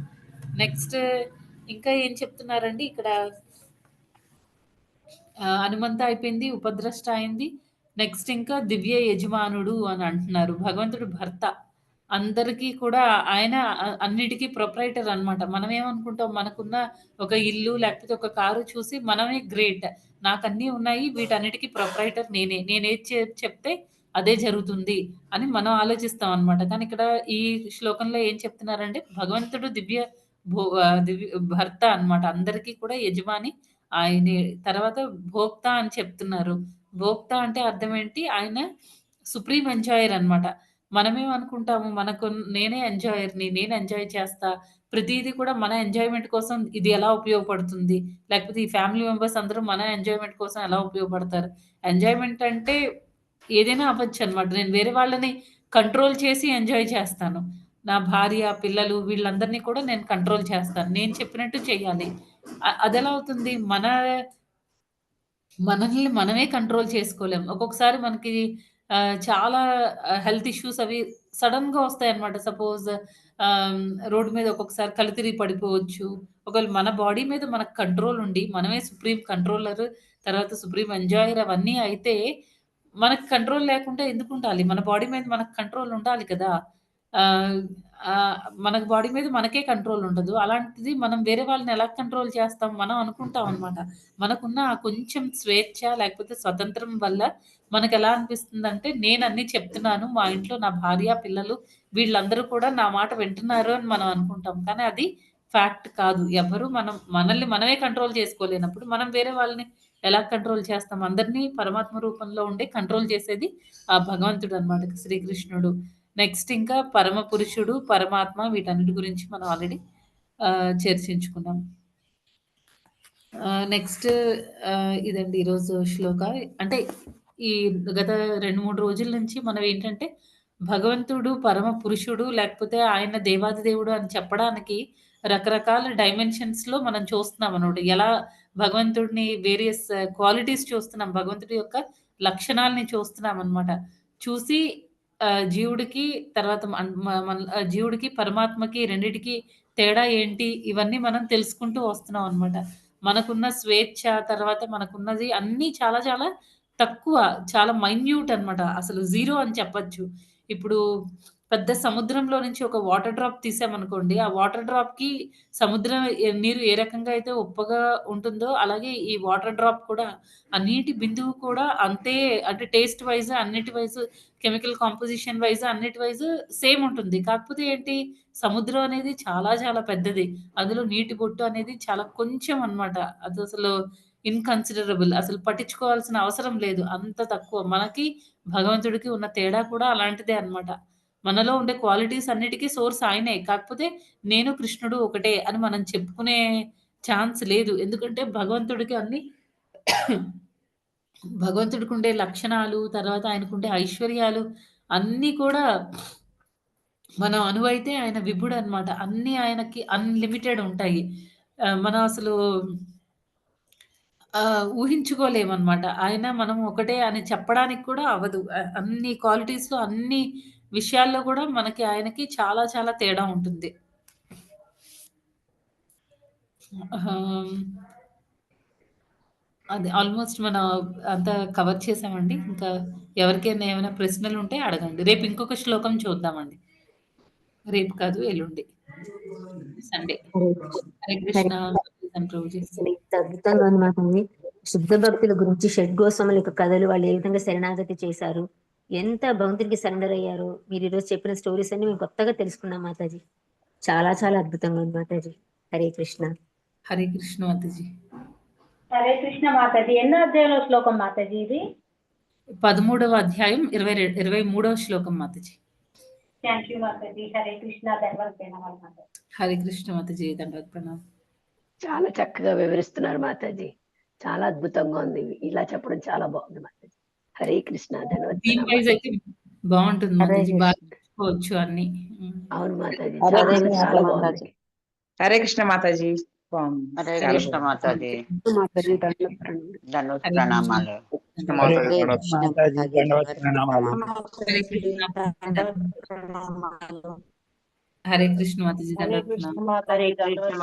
నెక్స్ట్ ఇంకా ఏం చెప్తున్నారండి ఇక్కడ హనుమంత అయిపోయింది. ఉపద్రష్ట అయింది. నెక్స్ట్ ఇంకా దివ్య యజమానుడు అని అంటున్నారు. భగవంతుడు భర్త. అందరికీ కూడా ఆయన అన్నిటికి ప్రొప్రైటర్ అన్నమాట. మనమేమనుకుంటాం మనకున్న ఒక ఇల్లు లేకపోతే ఒక కారు చూసి మనమే గ్రేట్. నాకన్నీ ఉన్నాయి. వీటన్నిటికి ప్రొప్రైటర్ నేనే. నేనేది చెప్తే అదే జరుగుతుంది అని మనం ఆలోచిస్తాం అన్నమాట. కానీ ఇక్కడ ఈ శ్లోకంలో ఏం చెప్తున్నారంటే భగవంతుడు దివ్య భర్త అన్నమాట. అందరికీ కూడా యజమాని ఆయనే. తర్వాత భోక్త అని చెప్తున్నారు. భోక్త అంటే అర్థం ఏంటి? ఆయన సుప్రీం ఎంజాయర్ అన్నమాట. మనమేమనుకుంటాము నేనే ఎంజాయర్‌ని. నేను ఎంజాయ్ చేస్తా. ప్రతీది కూడా మన ఎంజాయ్‌మెంట్ కోసం ఇది ఎలా ఉపయోగపడుతుంది? లేకపోతే ఈ ఫ్యామిలీ మెంబర్స్ అందరూ మన ఎంజాయ్‌మెంట్ కోసం ఎలా ఉపయోగపడతారు? ఎంజాయ్‌మెంట్ అంటే ఏదైనా అవ్వచ్చనమాట. నేను వేరే వాళ్ళని కంట్రోల్ చేసి ఎంజాయ్ చేస్తాను. నా భార్య, పిల్లలు వీళ్ళందరిని కూడా నేను కంట్రోల్ చేస్తాను. నేను చెప్పినట్టు చేయాలి. అదెలా అవుతుంది? మనల్ని మనమే కంట్రోల్ చేసుకోలేం. ఒక్కొక్కసారి మనకి చాలా హెల్త్ ఇష్యూస్ అవి సడెన్‌గా వస్తాయన్నమాట. సపోజ్ ఆహ్, రోడ్డు మీద ఒక్కొక్కసారి కళ్ళు తిరిగి పడిపోవచ్చు. ఒకవేళ మన బాడీ మీద మనకు కంట్రోల్ ఉండి, మనమే సుప్రీం కంట్రోలర్, తర్వాత సుప్రీం ఎంజాయర్ అవన్నీ అయితే, మనకు కంట్రోల్ లేకుండా ఎందుకుండాలి? మన బాడీ మీద మనకు కంట్రోల్ ఉండాలి కదా! ఆహ్, మన బాడీ మీద మనకే కంట్రోల్ ఉండదు. అలాంటిది మనం వేరే వాళ్ళని ఎలా కంట్రోల్ చేస్తాం? మనం అనుకుంటాం అన్నమాట. మనకున్న ఆ కొంచెం స్వేచ్ఛ లేకపోతే స్వతంత్రం వల్ల మనకెలా అనిపిస్తుందంటే, నేనన్నీ చెప్తున్నాను. మా ఇంట్లో నా భార్య, పిల్లలు వీళ్ళందరూ కూడా నా మాట వింటున్నారు అని మనం అనుకుంటాం. కానీ అది ఫ్యాక్ట్ కాదు. మనల్ని మనమే కంట్రోల్ చేసుకోలేనప్పుడు, మనం వేరే వాళ్ళని ఎలా కంట్రోల్ చేస్తాం? అందరినీ పరమాత్మ రూపంలో ఉండి కంట్రోల్ చేసేది ఆ భగవంతుడనమాట శ్రీకృష్ణుడు. నెక్స్ట్ ఇంకా పరమ పురుషుడు, పరమాత్మ వీటన్నిటి గురించి మనం ఆల్రెడీ చర్చించుకున్నాం. నెక్స్ట్ ఇదండి ఈరోజు శ్లోక. అంటే ఈ గత 2, 3 రోజుల నుంచి మనం ఏంటంటే, భగవంతుడు పరమ పురుషుడు లేకపోతే ఆయన దేవాది దేవుడు అని చెప్పడానికి రకరకాల డైమెన్షన్స్‌లో మనం చూస్తున్నామనమాట. ఎలా భగవంతుడిని వేరియస్ క్వాలిటీస్ చూస్తున్నాం. భగవంతుడి యొక్క లక్షణాల్ని చూస్తున్నామనమాట. చూసి జీవుడికి తర్వాత జీవుడికి, పరమాత్మకి రెండిటికి తేడా ఏంటి? ఇవన్నీ మనం తెలుసుకుంటూ వస్తున్నాం అనమాట. మనకున్న స్వేచ్ఛ, తర్వాత మనకున్నది అన్నీ చాలా చాలా తక్కువ. చాలా మైన్యూట్ అనమాట. అసలు జీరో అని చెప్పొచ్చు. ఇప్పుడు పెద్ద సముద్రంలో నుంచి ఒక వాటర్ డ్రాప్ తీసామనుకోండి, ఆ వాటర్ డ్రాప్‌కి సముద్రం నీరు ఏ రకంగా అయితే ఉప్పగా ఉంటుందో, అలాగే ఈ వాటర్ డ్రాప్ కూడా ఆ నీటి బిందువు కూడా అంతే, అంటే టేస్ట్ వైస్, అన్నిటి వైస్, కెమికల్ కాంపోజిషన్ వైస్, అన్నిటి వైస్ సేమ్ ఉంటుంది. కాకపోతే ఏంటి, సముద్రం అనేది చాలా చాలా పెద్దది. అందులో నీటి బొట్టు అనేది చాలా కొంచెం అన్నమాట. అదసలు ఇన్‌కన్సిడరబుల్. అసలు పట్టించుకోవాల్సిన అవసరం లేదు. అంత తక్కువ. మనకి, భగవంతుడికి ఉన్న తేడా కూడా అలాంటిదే అన్నమాట. మనలో ఉండే క్వాలిటీస్ అన్నిటికి సోర్స్ ఆయనే. కాకపోతే నేను, కృష్ణుడు ఒకటే అని మనం చెప్పుకునే ఛాన్స్ లేదు. ఎందుకంటే భగవంతుడికి అన్ని భగవంతుడికుండే లక్షణాలు, తర్వాత ఆయనకుండే ఐశ్వర్యాలు అన్నీ కూడా మనం అనువైతే ఆయన విభుడనమాట. అన్నీ ఆయనకి అన్‌లిమిటెడ్ ఉంటాయి. మనం అసలు ఊహించుకోలేమనమాట. ఆయన మనం ఒకటే అని చెప్పడానికి కూడా అవ్వదు. అన్ని క్వాలిటీస్‌లో, అన్ని విషయాల్లో కూడా మనకి, ఆయనకి చాలా చాలా తేడా ఉంటుంది. ఆహ్, అది ఆల్‌మోస్ట్ మనం అంతా కవర్ చేసామండి. ఇంకా ఎవరికైనా ఏమైనా ప్రశ్నలుంటే అడగండి. రేపు ఇంకొక శ్లోకం చూద్దామండి. రేపు కాదు, ఎల్లుండి. సండే. హరే హరే హరే కృష్ణ. ప్రభుజీ. ఇంత అద్భుతంగా ఉంది మాతాజీ. శుద్ధ భక్తుల గురించి షడ్గోస్వాముల యొక్క కథలు, వాళ్ళు ఏ విధంగా శరణాగతి చేశారు, ఎంత భగవంతుడికి సరెండర్ అయ్యారో మీరు ఈరోజు చెప్పిన స్టోరీస్ అన్ని మేము కొత్తగా తెలుసుకున్నాం మాతాజీ. చాలా చాలా అద్భుతంగా ఉంది మాతాజీ. హరే కృష్ణ. హరే కృష్ణ మాతాజీ. హరే కృష్ణ మాతాజీ. ఎన్నో అధ్యాయంలో శ్లోకం మాతాజీ ఇది? 13వ అధ్యాయం 23వ శ్లోకం మాతాజీ. Thank you Mataji. హరే కృష్ణ. ధన్యవాదాలు మాతాజీ. హరే కృష్ణ మాతాజీ. ధన్యవాద ప్రణామం. చాలా చక్కగా వివరిస్తున్నారు మాతాజీ. చాలా అద్భుతంగా ఉంది. ఇలా చెప్పడం చాలా బాగుంది మాతాజీ. హరే కృష్ణ. థీమ్ వైస్ అయితే బాగుంటుంది మాతాజీ. బాగా నేర్చుకోవచ్చు అన్ని. అవును మాతాజీ. హరే చాలా కృష్ణ చాలా మాతాజీ. బాగుంది. హరే కృష్ణ మాతాజీ. బాగుంది. హరే చాలా కృష్ణ బాగుంది. మాతాజీ. మాతాజీ దండవత్ ప్రణామం. ధన్యవాద ప్రణామాలు. మాతాజీ దండవత్ ప్రణామాలు. హరే కృష్ణ. హరే కృష్ణ మాతాజీ. ధన్యవాద ప్రణామం. హరే కృష్ణ.